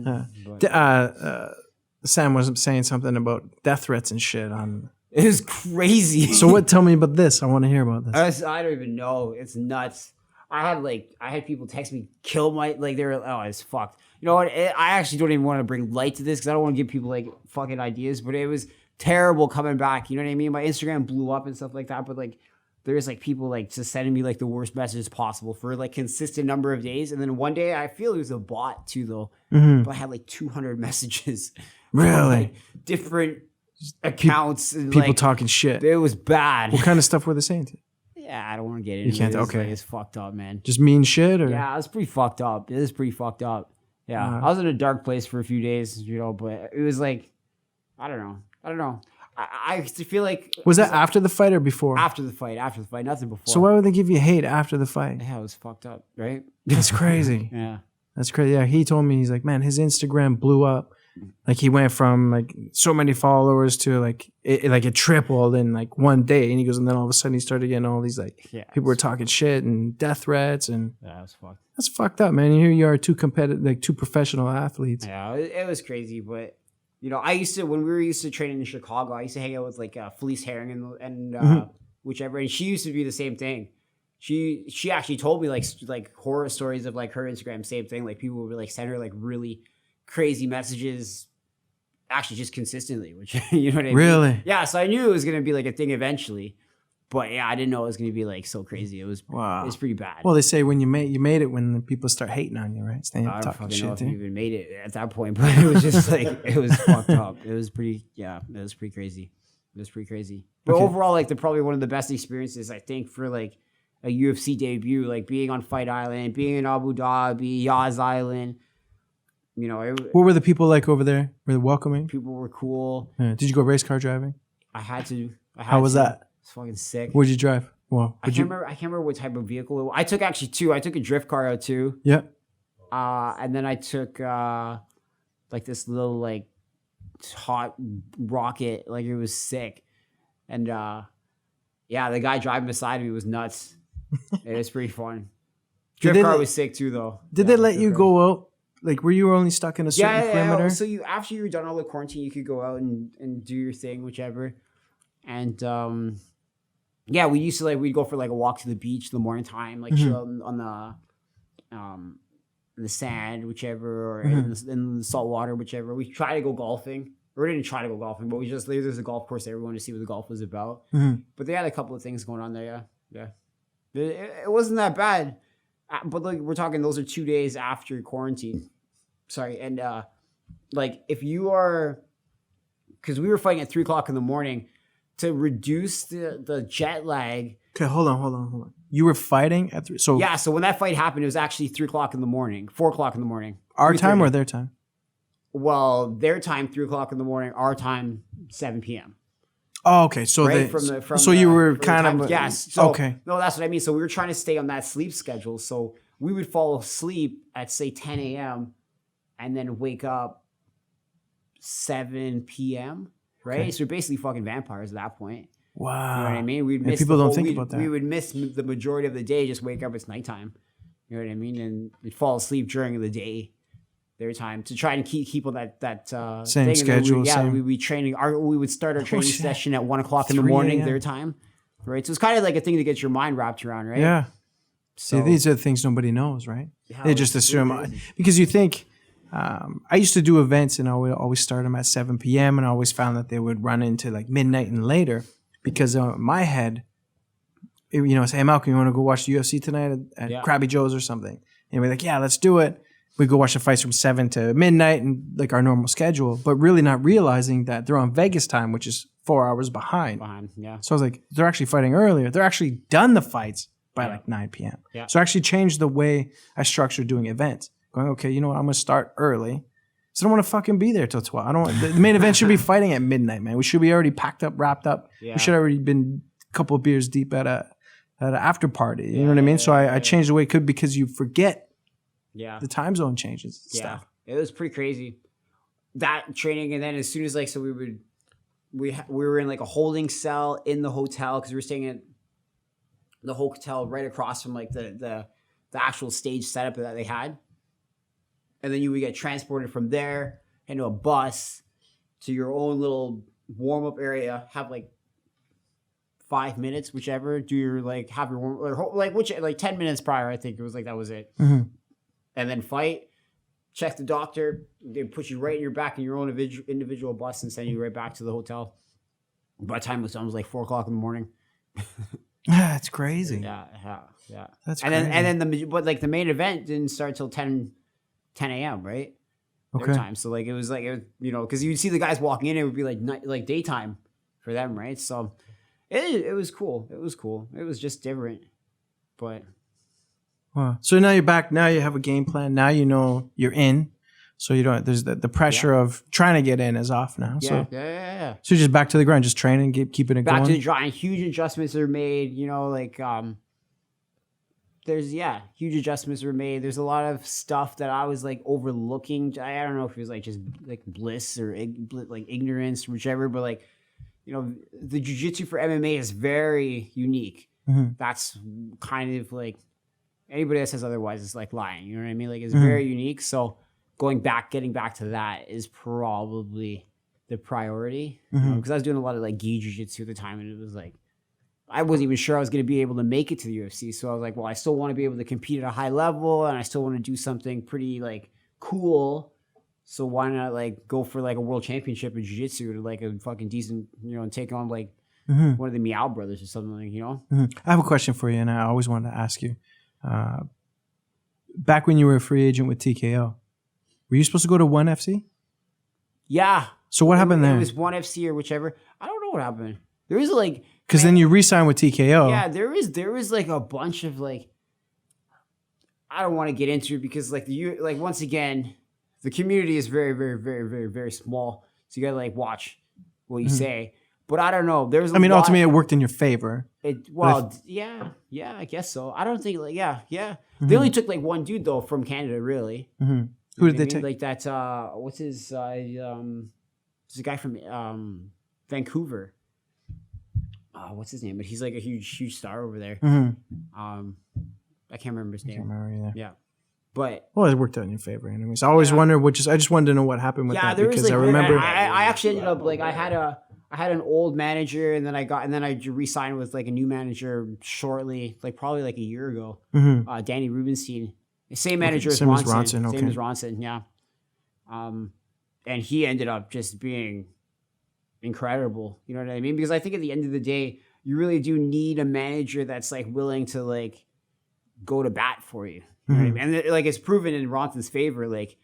Sam was saying something about death threats and shit on. It was crazy. So tell me about this. I want to hear about this. I don't even know. It's nuts. I had people text me, kill my, like they were, oh, it's fucked. You know what? I actually don't even want to bring light to this because I don't want to give people like fucking ideas, but it was terrible coming back. You know what I mean? My Instagram blew up and stuff like that, but like there's like people like just sending me like the worst messages possible for like consistent number of days. And then one day I feel it was a bot too though, but I had like 200 messages. Really? From, like, different accounts. And, people like, talking shit. It was bad. What kind of stuff were they saying to you? Yeah, I don't want to get into it. You can't. Okay. Like, it's fucked up, man. Just mean shit? Or? Yeah, it's pretty fucked up. It is pretty fucked up. Yeah. I was in a dark place for a few days, you know, but it was like, I don't know. I feel like... Was that after the fight or before? After the fight, nothing before. So why would they give you hate after the fight? Yeah, it was fucked up, right? That's crazy. Yeah. That's crazy. Yeah, he told me, he's like, man, his Instagram blew up. Like he went from like so many followers to like it tripled in like one day. And he goes, and then all of a sudden he started getting all these like people were talking shit and death threats and that was fucked. That's fucked up, man. Here you are, two professional athletes. Yeah, it was crazy, but you know, when we were used to training in Chicago, I used to hang out with like Felice Herring and whichever, and she used to be the same thing. She actually told me like horror stories of like her Instagram, same thing. Like people would like send her like really crazy messages, actually just consistently, which you know what I mean? Really? Yeah. So I knew it was gonna be like a thing eventually, but yeah, I didn't know it was gonna be like so crazy. It was pretty bad. Well, they say when you made it when the people start hating on you, right? I don't fucking know if you even made it at that point, but it was just like it was fucked up. It was pretty crazy. But overall, like probably one of the best experiences I think for like a UFC debut, like being on Fight Island, being in Abu Dhabi, Yas Island. You know, what were the people like over there? Were they welcoming? People were cool. Yeah. Did you go race car driving? I had to. How was that? It's fucking sick. Where'd you drive? Well, I can't remember what type of vehicle it was. I took actually two. I took a drift car out too. Yeah. And then I took like this little like hot rocket. Like it was sick. And yeah, the guy driving beside me was nuts. It was pretty fun. Drift car was sick too, though. Did they let you go out? Like, were you only stuck in a certain perimeter? Yeah. So after you were done all the quarantine, you could go out and do your thing, whichever. And Yeah, we used to like we'd go for like a walk to the beach in the morning time, like chill on the sand, whichever, or in the salt water, whichever. We try to go golfing. Or we didn't try to go golfing, but we just there's a golf course there. We wanted to see what the golf was about. But they had a couple of things going on there. Yeah. It wasn't that bad. But like we're talking, those are 2 days after quarantine. Sorry, and like if you are, because we were fighting at 3:00 in the morning to reduce the jet lag. Okay, hold on. You were fighting at 3. So yeah, so when that fight happened, it was actually 3:00 in the morning, 4:00 in the morning. Our time or their time? Well, their time 3:00 in the morning. Our time 7 p.m. Oh, okay. So right? You were kind of yes. So, okay. No, that's what I mean. So we were trying to stay on that sleep schedule. So we would fall asleep at say 10 a.m. and then wake up 7 p.m. Right? Okay. So we're basically fucking vampires at that point. Wow. You know what I mean? We'd miss people don't think about that. We would miss the majority of the day. Just wake up, it's nighttime. You know what I mean? And we'd fall asleep during the day. Their time to try and keep on that same thing. schedule. We'd be training. We would start our training session at 1:00 in the morning, their time, right? So it's kind of like a thing to get your mind wrapped around, right? Yeah. So these are the things nobody knows, right? They just assume because you think. I used to do events and I would always start them at 7 p.m. and I always found that they would run into like midnight and later because in my head, say, hey, Malcolm, you want to go watch the UFC tonight at Krabby Joe's or something? And we're like, yeah, let's do it. We go watch the fights from 7 to midnight and like our normal schedule, but really not realizing that they're on Vegas time, which is 4 hours behind. Yeah. So I was like, they're actually fighting earlier. They're actually done the fights by like 9 p.m. Yeah. So I actually changed the way I structured doing events. Going, okay, you know what? I'm going to start early. So I don't want to fucking be there till 12. The main event should be fighting at midnight, man. We should be already packed up, wrapped up. Yeah. We should have already been a couple of beers deep at an after party. You know what I mean? So I changed the way it could because you forget. Yeah, the time zone changes and stuff. It was pretty crazy. That training, and then as soon as like so we were in like a holding cell in the hotel because we were staying at the hotel right across from like the actual stage setup that they had, and then you would get transported from there into a bus to your own little warm up area. Have like 5 minutes, whichever. Do your like have your warm like 10 minutes prior. I think it was like that was it. Mm-hmm. And then fight, check the doctor, they put you right in your back in your own individual bus and send you right back to the hotel. By the time it was done, it was like 4:00 in the morning. Yeah, it's crazy. Yeah. That's and crazy. then the main event didn't start till 10 a.m. right? Okay. Their time. So like it was because you'd see the guys walking in, it would be like daytime for them, right? So it was cool. It was cool. It was just different, but. Wow. So now you're back. Now you have a game plan. Now you know you're in. So you don't. There's the pressure of trying to get in is off now. Yeah. So you're just back to the grind, just training, keeping it going. Back to the grind. Huge adjustments are made. There's huge adjustments were made. There's a lot of stuff that I was like overlooking. I don't know if it was like just like bliss or like ignorance, whichever. But like, the jiu-jitsu for MMA is very unique. Mm-hmm. That's kind of like. Anybody that says otherwise is like lying. You know what I mean? Like it's very unique. So getting back to that is probably the priority. Because I was doing a lot of like gi jiu-jitsu at the time, and it was like I wasn't even sure I was going to be able to make it to the UFC. So I was like, well, I still want to be able to compete at a high level, and I still want to do something pretty like cool. So why not like go for like a world championship in jiu-jitsu to like a fucking decent, and take on like one of the Meow brothers or something like, I have a question for you, and I always wanted to ask you. Back when you were a free agent with TKO, were you supposed to go to ONE FC? Yeah. So what happened there? It was ONE FC or whichever. I don't know what happened. There is like because then you re-signed with TKO. Yeah, there is like a bunch of like I don't want to get into it because like once again, the community is very, very, very, very, very small. So you gotta like watch what you say. But I don't know. Ultimately, it worked in your favor. Yeah, I guess so. I don't think They only took like one dude though from Canada, really. Mm-hmm. Who did they take? Like that. What's his? There's a guy from Vancouver. What's his name? But he's like a huge star over there. Mm-hmm. I can't remember his name. I can't remember either. Yeah. But it worked out in your favor, anyways. I always wondered I just wanted to know what happened with that because I remember. I actually ended up like I I had an old manager, and then I re-signed with like a new manager shortly, like probably like a year ago. Danny Rubenstein, same manager as Ronson. Okay. Same as Ronson, yeah. And he ended up just being incredible. You know what I mean? Because I think at the end of the day, you really do need a manager that's like willing to like go to bat for you. You know what I mean? And like it's proven in Ronson's favor. Like,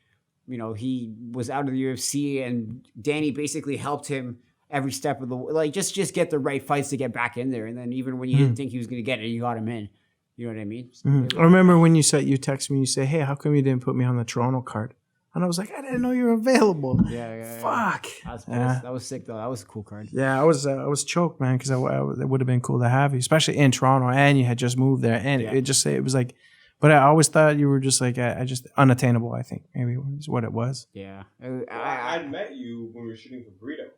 you know, he was out of the UFC, and Danny basically helped him every step of the way. Like just get the right fights to get back in there. And then even when you didn't think he was going to get it, you got him in. You know what I mean? I remember when you text me, you say, "Hey, how come you didn't put me on the Toronto card?" And I was like, "I didn't know you were available." Yeah. Fuck. That was sick though. That was a cool card. Yeah, I was choked, man, because it would have been cool to have you, especially in Toronto, and you had just moved there, and it was like. But I always thought you were just like I just unattainable. I think maybe is what it was. Yeah, I met you when we were shooting for Burrito.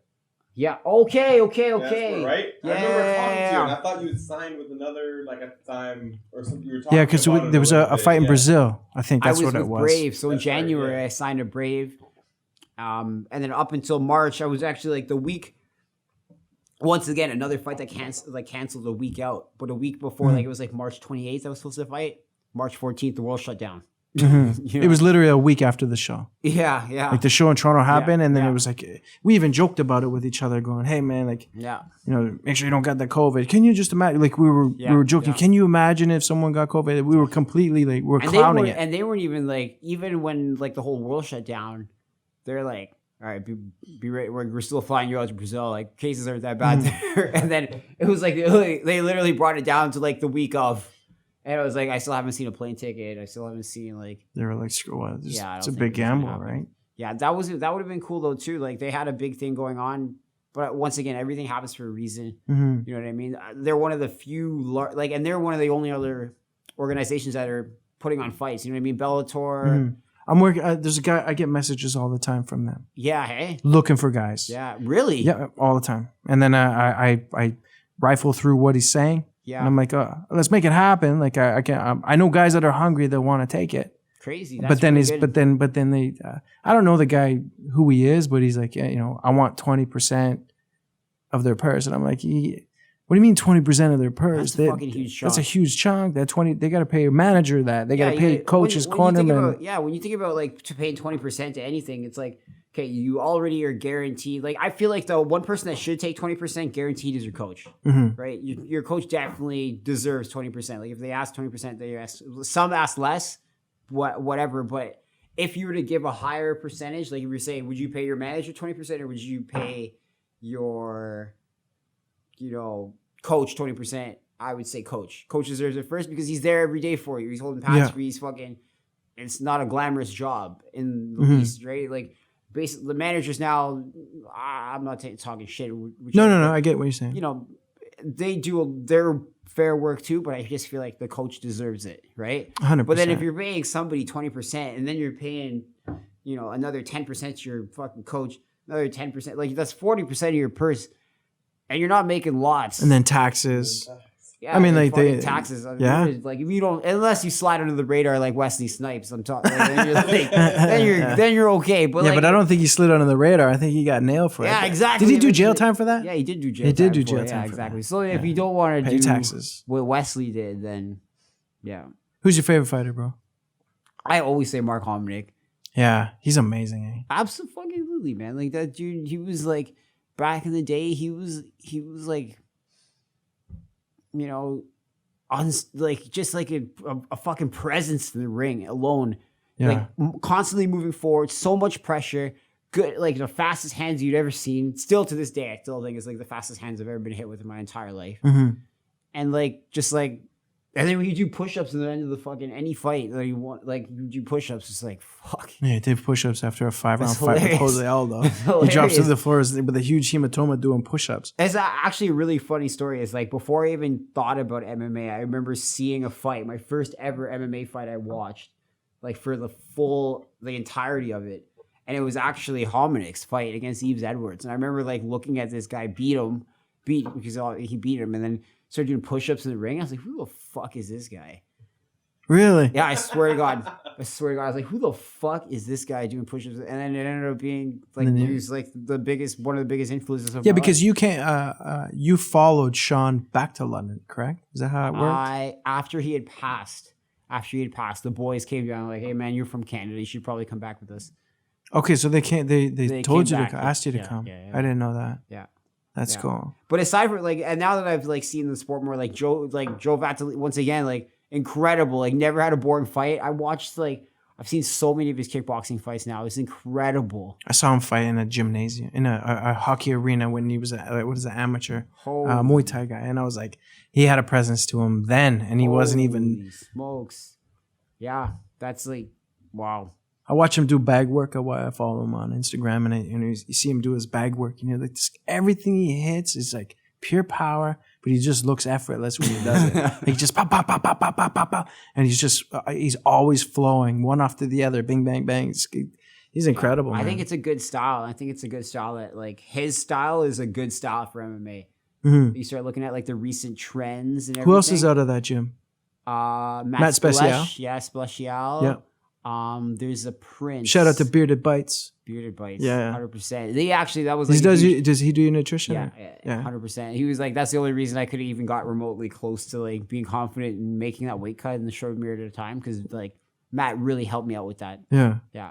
Yeah. Okay. That's right. Yeah. I remember talking to you, and I thought you had signed with another like at the time or something. You were talking. Yeah, because there was a fight in Brazil. I think that's what it was. Brave. So in That's January, right, yeah. I signed a Brave, and then up until March, I was actually like the week. Once again, another fight that canceled a week out, but a week before, like it was like March 28th, I was supposed to fight. March 14th, the world shut down. You know? It was literally a week after the show. Yeah. Like the show in Toronto happened, and then yeah. it was like we even joked about it with each other, going, "Hey, man, like, you know, make sure you don't get the COVID." Can you just imagine? Like we were joking. Can you imagine if someone got COVID? We were completely like clowning it, and they weren't even like even when like the whole world shut down, they're like, all right, be ready. We're still flying you out to Brazil. Like cases aren't that bad there. And then it was like they literally brought it down to like the week of. And it was like, I still haven't seen a plane ticket. I still haven't seen like. They were like, screw what? It's a think big gamble, right? Yeah, that would have been cool though too. Like they had a big thing going on, but once again, everything happens for a reason. You know what I mean? They're one of the few and they're one of the only other organizations that are putting on fights. You know what I mean? Bellator. I'm working. There's a guy. I get messages all the time from them. Yeah. Hey. Looking for guys. Yeah. Really? Yeah, all the time. And then I rifle through what he's saying. Yeah. And I'm like, let's make it happen. Like I can't. I know guys that are hungry that want to take it. Crazy. But then they. I don't know the guy who he is, but he's like, yeah, you know, I want 20% of their purse, and I'm like, what do you mean 20% of their purse? That's a fucking huge chunk. That's a huge chunk. That 20. They got to pay a manager. That they got to pay coaches, cornermen. When you think about like to paying 20% to anything, it's like. Okay, you already are guaranteed. Like I feel like the one person that should take 20% guaranteed is your coach, right? Your coach definitely deserves 20%. Like if they ask 20%, they ask some ask less, whatever. But if you were to give a higher percentage, like if you're saying, would you pay your manager 20% or would you pay your, coach 20%? I would say coach. Coach deserves it first because he's there every day for you. He's holding pads for you. He's fucking. It's not a glamorous job in the least, right? Like. Basically, the managers now, I'm not talking shit. No. I get what you're saying. You know, they do their fair work too, but I just feel like the coach deserves it, right? 100%. But then if you're paying somebody 20% and then you're paying, another 10% to your fucking coach, another 10%, like that's 40% of your purse, and you're not making lots. And then taxes. Yeah, I mean, like taxes. Yeah. Like if you don't, unless you slide under the radar like Wesley Snipes, I'm talking. Like, then you're okay. But but I don't think he slid under the radar. I think he got nailed for it. Yeah, exactly. Did he do jail time for that? Yeah, he did do jail. He did time do for jail it. time. Yeah, for exactly. That. So if you don't want to pay do taxes, what Wesley did, then yeah. Who's your favorite fighter, bro? I always say Mark Hominick. Yeah, he's amazing. Eh? Absolutely, man. Like that dude. He was like back in the day. He was like, just like a fucking presence in the ring alone. Yeah. Like constantly moving forward, so much pressure. Good, like the fastest hands you'd ever seen. Still to this day, I still think it's like the fastest hands I've ever been hit with in my entire life. And and then when you do push-ups at the end of the fucking any fight that you want, like you do push-ups, it's like fuck. Yeah, Dave push-ups after a 5-round fight with hilarious. Jose Aldo. He drops to the floor with a huge hematoma doing push-ups. It's actually a really funny story. It's like before I even thought about MMA, I remember seeing a fight, my first ever MMA fight I watched, like for the entirety of it. And it was actually Hominick's fight against Yves Edwards. And I remember like looking at this guy beat because he beat him and then started doing push-ups in the ring. I was like, who the fuck is this guy? Really? Yeah, I swear to God. I swear to God. I was like, who the fuck is this guy doing push-ups? And then it ended up being like And then he was like one of the biggest influences of Yeah, my because life. you can't. You followed Shawn back to London, correct? Is that how it worked? After he had passed, the boys came down like, hey man, you're from Canada. You should probably come back with us. Okay, so they can't. They told came you back, to yeah, asked you to come. yeah. I didn't know that. Yeah. That's Yeah. cool. But aside from like, and now that I've like seen the sport more, like Joe Vatali, once again, like incredible, like never had a boring fight. I've seen so many of his kickboxing fights now. It's incredible. I saw him fight in a gymnasium, in a hockey arena when he was what is it, amateur Holy Muay Thai guy, and I was like, he had a presence to him then, and he wasn't even. Holy smokes. Yeah, that's like, wow. I watch him do bag work. I follow him on Instagram, and you see him do his bag work. You know, like everything he hits is like pure power, but he just looks effortless when he does it. Like he just pop, pop, pop, pop, pop, pop, pop, pop, and he's always flowing one after the other, bing, bang, bang. He's incredible. I man. think it's a good style. I think it's a good style that like his style is a good style for MMA. Mm-hmm. You start looking at like the recent trends and everything. Who else is out of that gym? Matt Special. Yeah, Special. Yeah. There's a Prince. Shout out to Bearded Bites. Bearded Bites. Yeah. 100%. That was He like does he do your nutrition? Yeah, 100%. He was like, that's the only reason I could have even got remotely close to like being confident in making that weight cut in the short period of time, because like Matt really helped me out with that. Yeah. Yeah.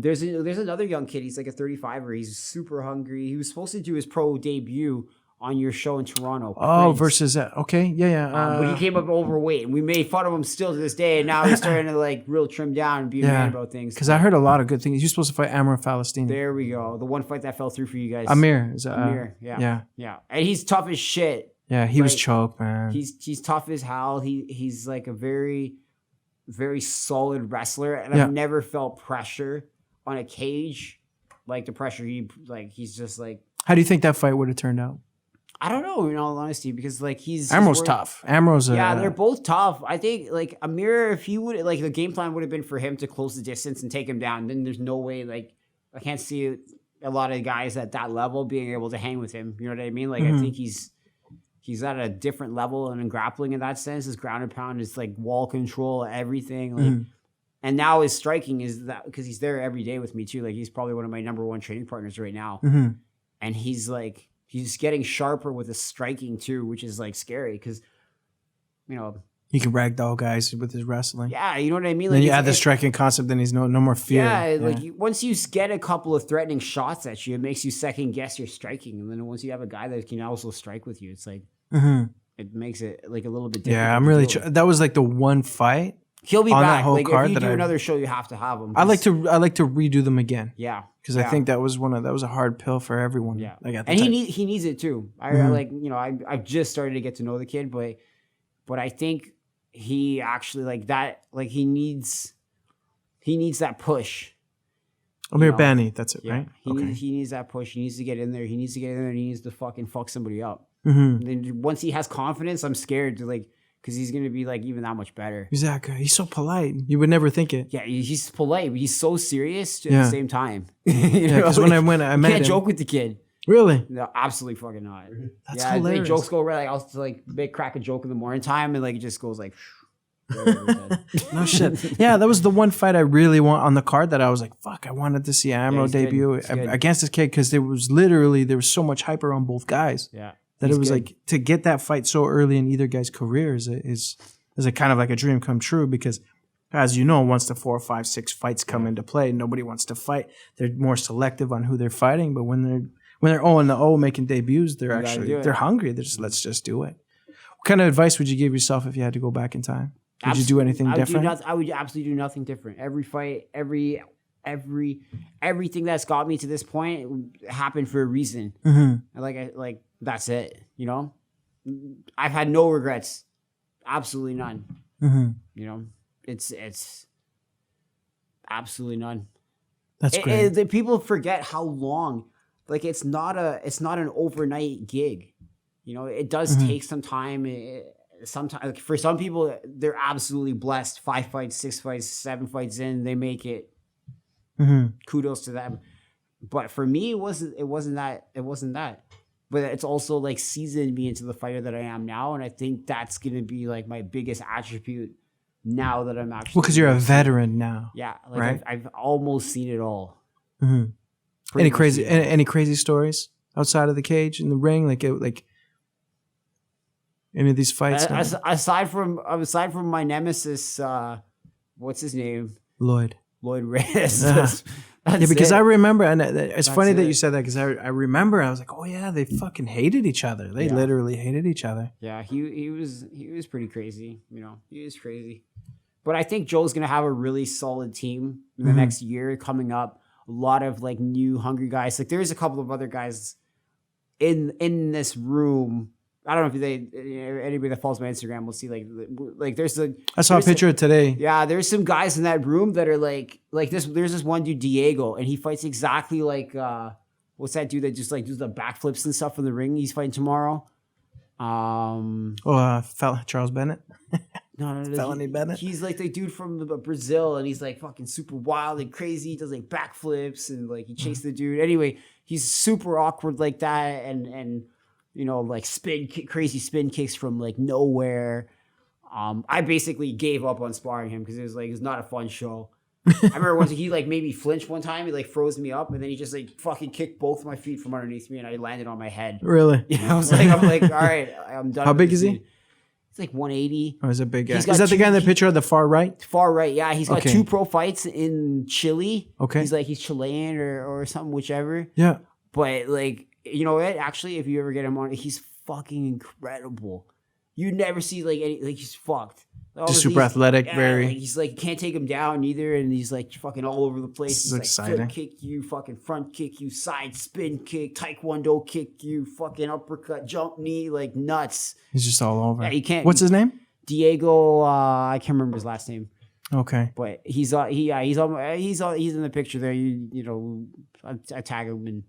There's another young kid. He's like a 35er. He's super hungry. He was supposed to do his pro debut on your show in Toronto. Oh, Prince. versus that. Okay. Yeah. But he came up overweight, and we made fun of him still to this day. And now he's starting to like real trim down and be a man about things. Because I heard a lot of good things. You're supposed to fight Amir Falastini. There we go. The one fight that fell through for you guys. Amir. Yeah. And he's tough as shit. Yeah, he was choked, man. He's tough as hell. He's like a very, very solid wrestler, and I've never felt pressure on a cage like the pressure he's just like. How do you think that fight would have turned out? I don't know, in all honesty, because like Amro's tough. They're both tough. I think like Amir, if he would like, the game plan would have been for him to close the distance and take him down. Then there's no way, like I can't see a lot of guys at that level being able to hang with him. You know what I mean? Like I think he's at a different level, and in grappling in that sense, his ground and pound is like wall control, everything. Like, and now his striking is that because he's there every day with me too. Like he's probably one of my number one training partners right now, and he's getting sharper with his striking too, which is like scary because, you know, he can ragdoll guys with his wrestling. Yeah, you know what I mean. Like, then you add the striking concept, then he's no more fear. Yeah, like once you get a couple of threatening shots at you, it makes you second guess your striking, and then once you have a guy that can also strike with you, it's like it makes it like a little bit different. Yeah, I'm really. That was like the one fight. He'll be on back. That whole like card if you that do another show, you have to have him. I like to redo them again. Yeah, because I think that was a hard pill for everyone. Yeah, like and he needs it too. I like, you know, I've just started to get to know the kid, but I think he actually like that. Like he needs that push. Amir Bani, that's it, yeah. right? He needs that push. He needs to get in there. He needs to get in there, and he needs to fucking fuck somebody up. And then once he has confidence, I'm scared to like. Because he's going to be like even that much better. He's that guy. He's so polite. You would never think it. Yeah, he's polite, but he's so serious at the same time. Because when I met him. You can't joke with the kid. Really? No, absolutely fucking not. That's hilarious. Like, jokes go right. Like I'll like crack a joke in the morning time, and like it just goes like. No shit. Yeah, that was the one fight I really want on the card that I was like, fuck, I wanted to see Amro debut against this kid because there was so much hype around both guys. Yeah. That it was like to get that fight so early in either guy's career is a kind of like a dream come true because, as you know, once the 4, 5, 6 fights come into play, nobody wants to fight. They're more selective on who they're fighting. But when they're 0-0 making debuts, they're hungry. They're just let's just do it. What kind of advice would you give yourself if you had to go back in time? Would you do anything different? I would absolutely do nothing different. Every fight, everything that's got me to this point happened for a reason. Like that's it. You know, I've had no regrets, absolutely none. You know, it's absolutely none. That's great. People forget how long. Like it's not an overnight gig. You know, it does take some time. Sometimes like for some people, they're absolutely blessed. 5 fights, 6 fights, 7 fights in, they make it. Kudos to them. But for me, it wasn't that. But it's also like seasoned me into the fighter that I am now, and I think that's gonna be like my biggest attribute now that I'm actually. Well, because you're a veteran now. Yeah, like right? I've almost seen it all. Mm-hmm. Any crazy stories outside of the cage in the ring, like any of these fights? Aside from my nemesis, what's his name? Lloyd Reyes. Yeah, because I remember, and it's funny that it. you said that because I remember I was like, oh yeah, they fucking hated each other. They literally hated each other. Yeah, he was pretty crazy. You know, he was crazy. But I think Joe's gonna have a really solid team in the next year coming up. A lot of like new hungry guys. Like there's a couple of other guys in this room. I don't know if anybody that follows my Instagram will see like there's a. I saw a picture today. Yeah, there's some guys in that room that are like this. There's this one dude, Diego, and he fights exactly like what's that dude that just like does the backflips and stuff in the ring? He's fighting tomorrow. Charles Bennett. No, Felony Bennett. He's like the dude from Brazil, and he's like fucking super wild and crazy. He does like backflips and like he chased the dude. Anyway, he's super awkward like that, and you know, like crazy spin kicks from like nowhere. I basically gave up on sparring him because it's not a fun show. I remember once he like made me flinch one time. He like froze me up, and then he just like fucking kicked both my feet from underneath me, and I landed on my head. Really? Yeah, I'm like, all right, I'm done. How big is he? He's like 180. Oh, he's a big guy. Is that the guy in the picture on the far right? Far right, yeah. He's got 2 pro fights in Chile. Okay. He's Chilean or something, whichever. Yeah. But like, you know what? Actually, if you ever get him on, he's fucking incredible. You never see like he's fucked. Just super athletic, very. Like, he's like can't take him down either, and he's like fucking all over the place. This is he's exciting. Like flip kick you, fucking front kick you, side spin kick, taekwondo kick you, fucking uppercut, jump knee, like nuts. He's just all over. Yeah, he can't. What's his name? Diego. I can't remember his last name. Okay, but he's in the picture there. You know, I tag him,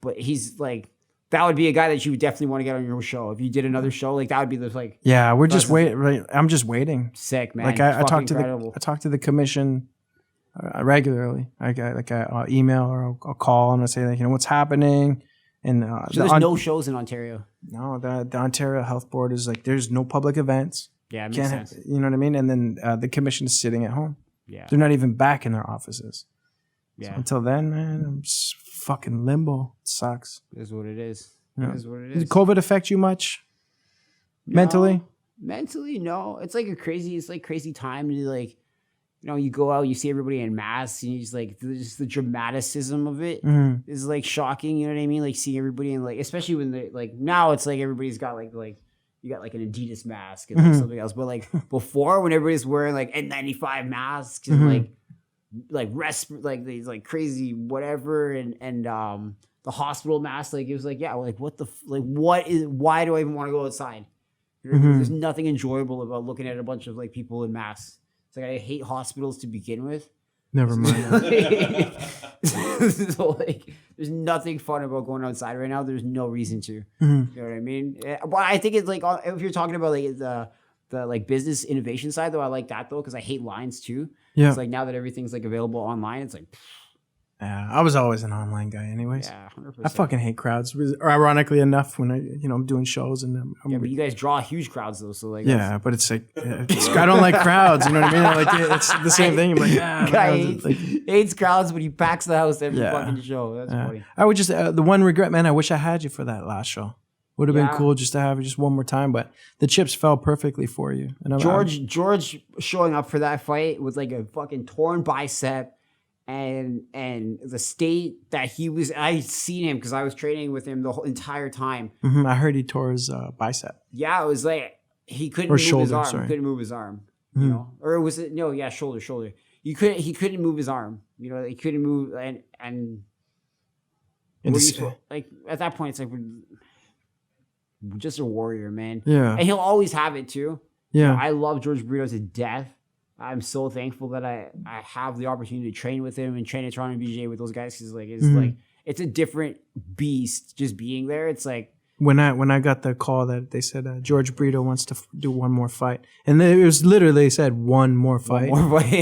but he's like. That would be a guy that you would definitely want to get on your show. If you did another show, like that would be the like. Yeah, we're just waiting. Right, I'm just waiting. Sick, man. Like I talk to the commission regularly. I email or I'll call and I say like, you know, what's happening. And so there's no shows in Ontario. No, the Ontario Health Board is like there's no public events. Yeah, it makes sense. You know what I mean? And then the commission is sitting at home. Yeah, they're not even back in their offices. Yeah. So until then, man, I'm just fucking limbo. It sucks. It is what it is. Yeah. It is what it is. Did COVID affect you much? Mentally? Mentally, no. It's like crazy time to like, you know, you go out, you see everybody in masks, and you just like just the dramaticism of it is like shocking. You know what I mean? Like seeing everybody in like, especially when they like now it's like everybody's got like you got like an Adidas mask and like something else. But like before, when everybody's wearing like N95 masks and like these like crazy whatever and the hospital mask, like it was like, yeah, like what why do I even want to go outside? There's nothing enjoyable about looking at a bunch of like people in masks. It's like I hate hospitals to begin with. Never mind. So like there's nothing fun about going outside right now. There's no reason to. You know what I mean? But I think it's like if you're talking about like the like business innovation side though, I like that though because I hate lines too. Yeah. It's like now that everything's like available online, it's like yeah, I was always an online guy anyways. Yeah, 100%. I fucking hate crowds. Or ironically enough, when I'm doing shows and but you guys draw huge crowds though, so like yeah, but it's like I don't like crowds. You know what I mean? Like it's the same thing. I'm like, guy hates crowds, but he packs the house every fucking show. That's funny. I would just the one regret, man. I wish I had you for that last show. Would have been cool just to have it just one more time, but the chips fell perfectly for you. And George showing up for that fight with like a fucking torn bicep. And the state that he was, I seen him because I was training with him the whole entire time. I heard he tore his bicep. Yeah, it was like he couldn't move his arm. He couldn't move his arm. You know, or was it no? Yeah, shoulder. He couldn't move his arm. You know, he couldn't move and like at that point, it's like we're just a warrior, man. Yeah, and he'll always have it too. Yeah, I love George Burrito to death. I'm so thankful that I have the opportunity to train with him and train at Toronto BJ with those guys because like it's a different beast just being there. It's like when I got the call that they said George Brito wants to do one more fight, and it was literally they said one more fight.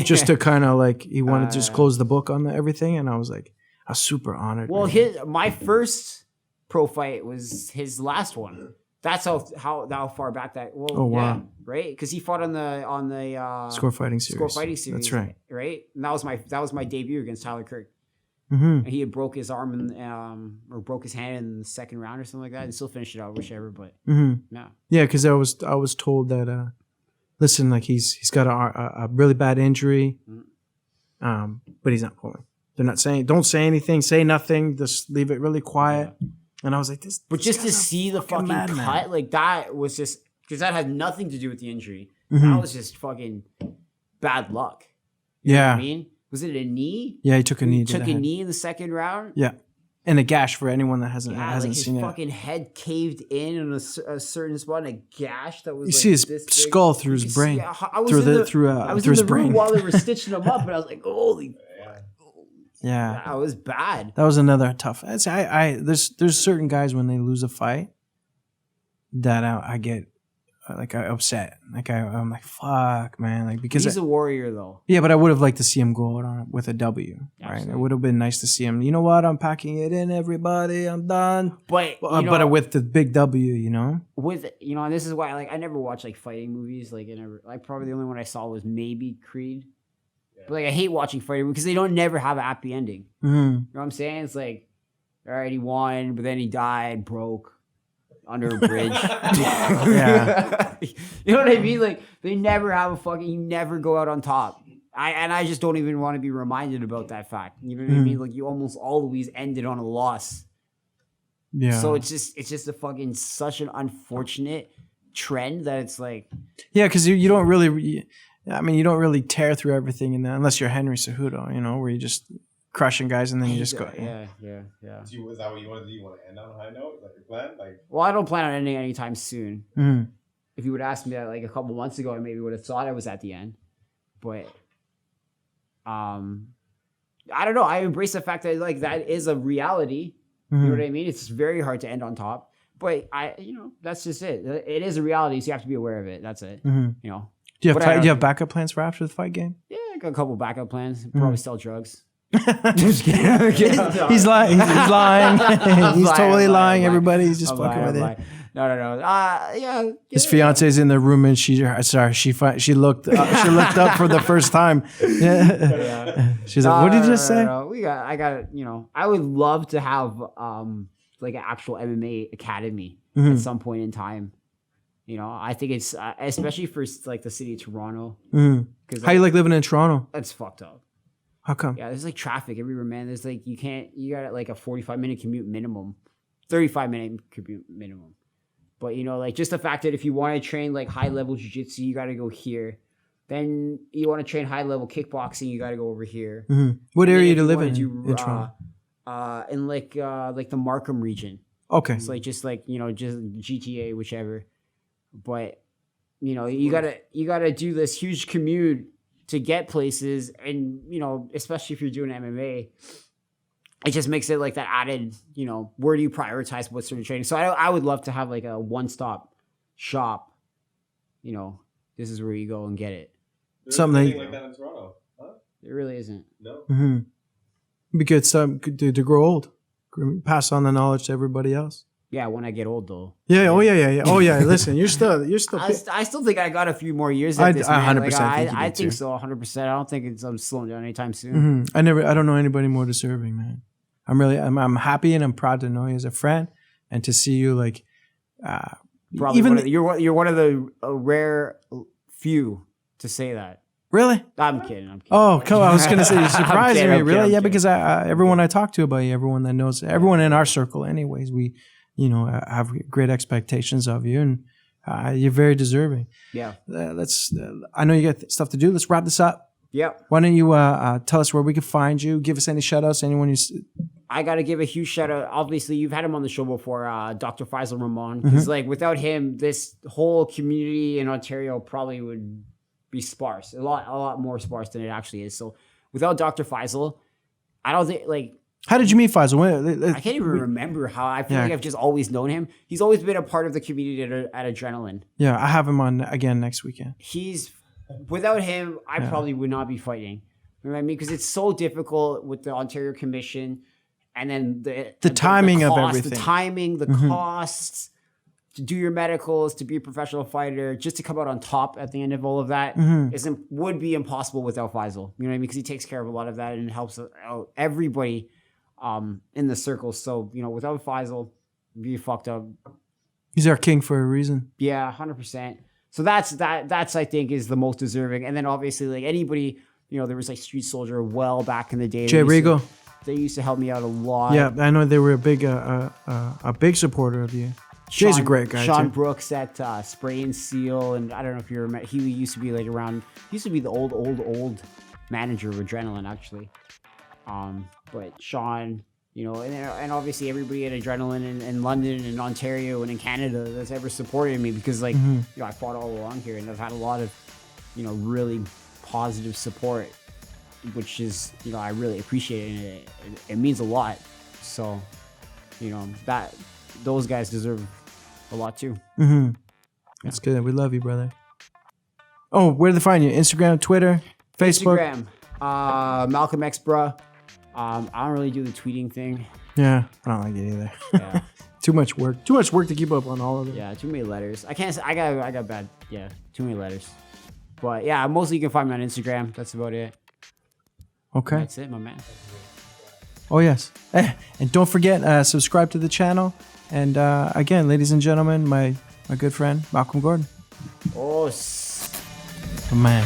Just to kind of like he wanted to just close the book on everything, and I was super honored. Well, my first pro fight was his last one. That's how far back that. Well, Oh, wow. yeah, right? Because he fought on the Score fighting series. Score Fighting Series. That's right. Right, and that was my debut against Tyler Kirk. Mm-hmm. And he had broke his arm or broke his hand in the second round or something like that, and still finished it out, whichever. But Yeah, because I was told that listen, like he's got a really bad injury, but he's not pulling. They're not saying, don't say anything, say nothing, just leave it really quiet. Yeah. And I was like, this. But just to see the fucking cut, like that was just because that had nothing to do with the injury. That was just fucking bad luck. You know what I mean? Was it a knee? Yeah, he took a knee. He took a knee in the second round. Yeah, and a gash for anyone that hasn't seen it. His fucking head caved in a certain spot, and a gash that was. You see his skull through his brain. I was in the room while they were stitching him up, and I was like, "Holy!" Yeah, that was bad. That was another tough. There's certain guys when they lose a fight that I get like upset. Like I'm like, fuck, man. Like because he's a warrior though. Yeah, but I would have liked to see him go out on with a W. Absolutely. Right? It would have been nice to see him. You know what? I'm packing it in, everybody. I'm done. But with the big W, you know. And this is why I never watch like fighting movies. Like probably the only one I saw was maybe Creed. Yeah. But I hate watching fighting because they don't never have a happy ending. Mm-hmm. You know what I'm saying? It's like, all right, he won, but then he died, broke. Under a bridge. Yeah. You know what I mean? Like they never have you never go out on top. I just don't even want to be reminded about that fact. You know what I mean? Like you almost always ended on a loss. Yeah. So it's just a fucking such an unfortunate trend that it's like. Yeah, because you don't really, you don't really tear through everything unless you're Henry Cejudo, you know, where you just crushing guys and then you just go. Yeah. Is that what you want to do? You want to end on a high note? Is that your plan? Well, I don't plan on ending anytime soon. Mm-hmm. If you would ask me that like a couple months ago, I maybe would have thought I was at the end. But I don't know. I embrace the fact that like that is a reality. You know what I mean? It's very hard to end on top. But that's just it. It is a reality, so you have to be aware of it. That's it. Mm-hmm. You know. Do you have backup plans for after the fight game? Yeah, I got a couple backup plans. Probably sell drugs. Just kidding. He's lying. He's lying. He's totally lying. Everybody, he's just fucking with it. No. Yeah. His fiance's in the room and she looked up for the first time. Yeah. She's like, "What did you just say?" I would love to have like an actual MMA academy at some point in time. You know, I think it's especially for like the city of Toronto. Because how you like living in Toronto? That's fucked up. How come? Yeah, there's like traffic everywhere, man. There's like you got like a 45-minute commute minimum, 35-minute commute minimum. But like just the fact that if you want to train like high level jiu-jitsu, you got to go here. Then you want to train high level kickboxing, you got to go over here. Mm-hmm. What area do you live in Toronto? In like the Markham region. Okay. It's like just GTA, whichever. But you gotta do this huge commute to get places, and especially if you're doing MMA, it just makes it like that added, where do you prioritize what sort of training? So I would love to have like a one-stop shop. This is where you go and get it. There's something like that in Toronto, huh? It really isn't. No. Mm-hmm. Be good to grow old, pass on the knowledge to everybody else. Yeah, when I get old though. Yeah. Oh yeah. Oh yeah. Listen, you're still. I still think I got a few more years at this. 100%. I think so. 100%. I don't think I'm slowing down anytime soon. Mm-hmm. I don't know anybody more deserving, man. I'm happy and I'm proud to know you as a friend and to see you like. Probably you're one of the rare few to say that. Really? I'm kidding. Oh, cool. I was gonna say you surprised me. Really? Yeah, because everyone I talk to about you, everyone that knows, everyone in our circle, anyways, we. Have great expectations of you, and you're very deserving. Yeah. I know you got stuff to do. Let's wrap this up. Yeah. Why don't you tell us where we can find you? Give us any shout outs. Anyone you. I got to give a huge shout out. Obviously, you've had him on the show before, Dr. Faisal Rahman. Because without him, this whole community in Ontario probably would be sparse. A lot more sparse than it actually is. So without Dr. Faisal, I don't think How did you meet Faisal? I can't even remember how. I feel like I've just always known him. He's always been a part of the community at Adrenaline. Yeah, I have him on again next weekend. Without him, I probably would not be fighting. You know what I mean? Because it's so difficult with the Ontario Commission, and then the timing the cost, of everything. the timing, the costs. to do your medicals, to be a professional fighter, just to come out on top at the end of all of that would be impossible without Faisal. You know what I mean? Because he takes care of a lot of that and helps out everybody in the circle. So, you know, without Faisal, be fucked up. He's our king for a reason. Yeah, 100%. So that's I think is the most deserving. And then obviously like anybody, you know, there was like Street Soldier well back in the day. Jay Regal. They used to help me out a lot. Yeah, I know they were a big supporter of you. Jay's a great guy. Sean too. Brooks at Spray and Seal, and I don't know if you remember. He used to be like around. He used to be the old manager of Adrenaline actually. But Sean, you know, and obviously everybody at Adrenaline in London and Ontario and in Canada that's ever supported me because like you know I fought all along here and I've had a lot of you know really positive support, which is you know I really appreciate it. And it means a lot. So you know that those guys deserve a lot too. That's good. We love you, brother. Oh, where do they find you? Instagram, Twitter, Facebook? Instagram, Malcolm X, bruh. I don't really do the tweeting thing. Yeah, I don't like it either. Yeah. Too much work. Too much work to keep up on all of them. Yeah, too many letters. I can't. I got bad. Yeah, too many letters. But yeah, mostly you can find me on Instagram. That's about it. Okay. That's it, my man. Oh, yes. And don't forget, subscribe to the channel. And again, ladies and gentlemen, my good friend, Malcolm Gordon. Oh, Man.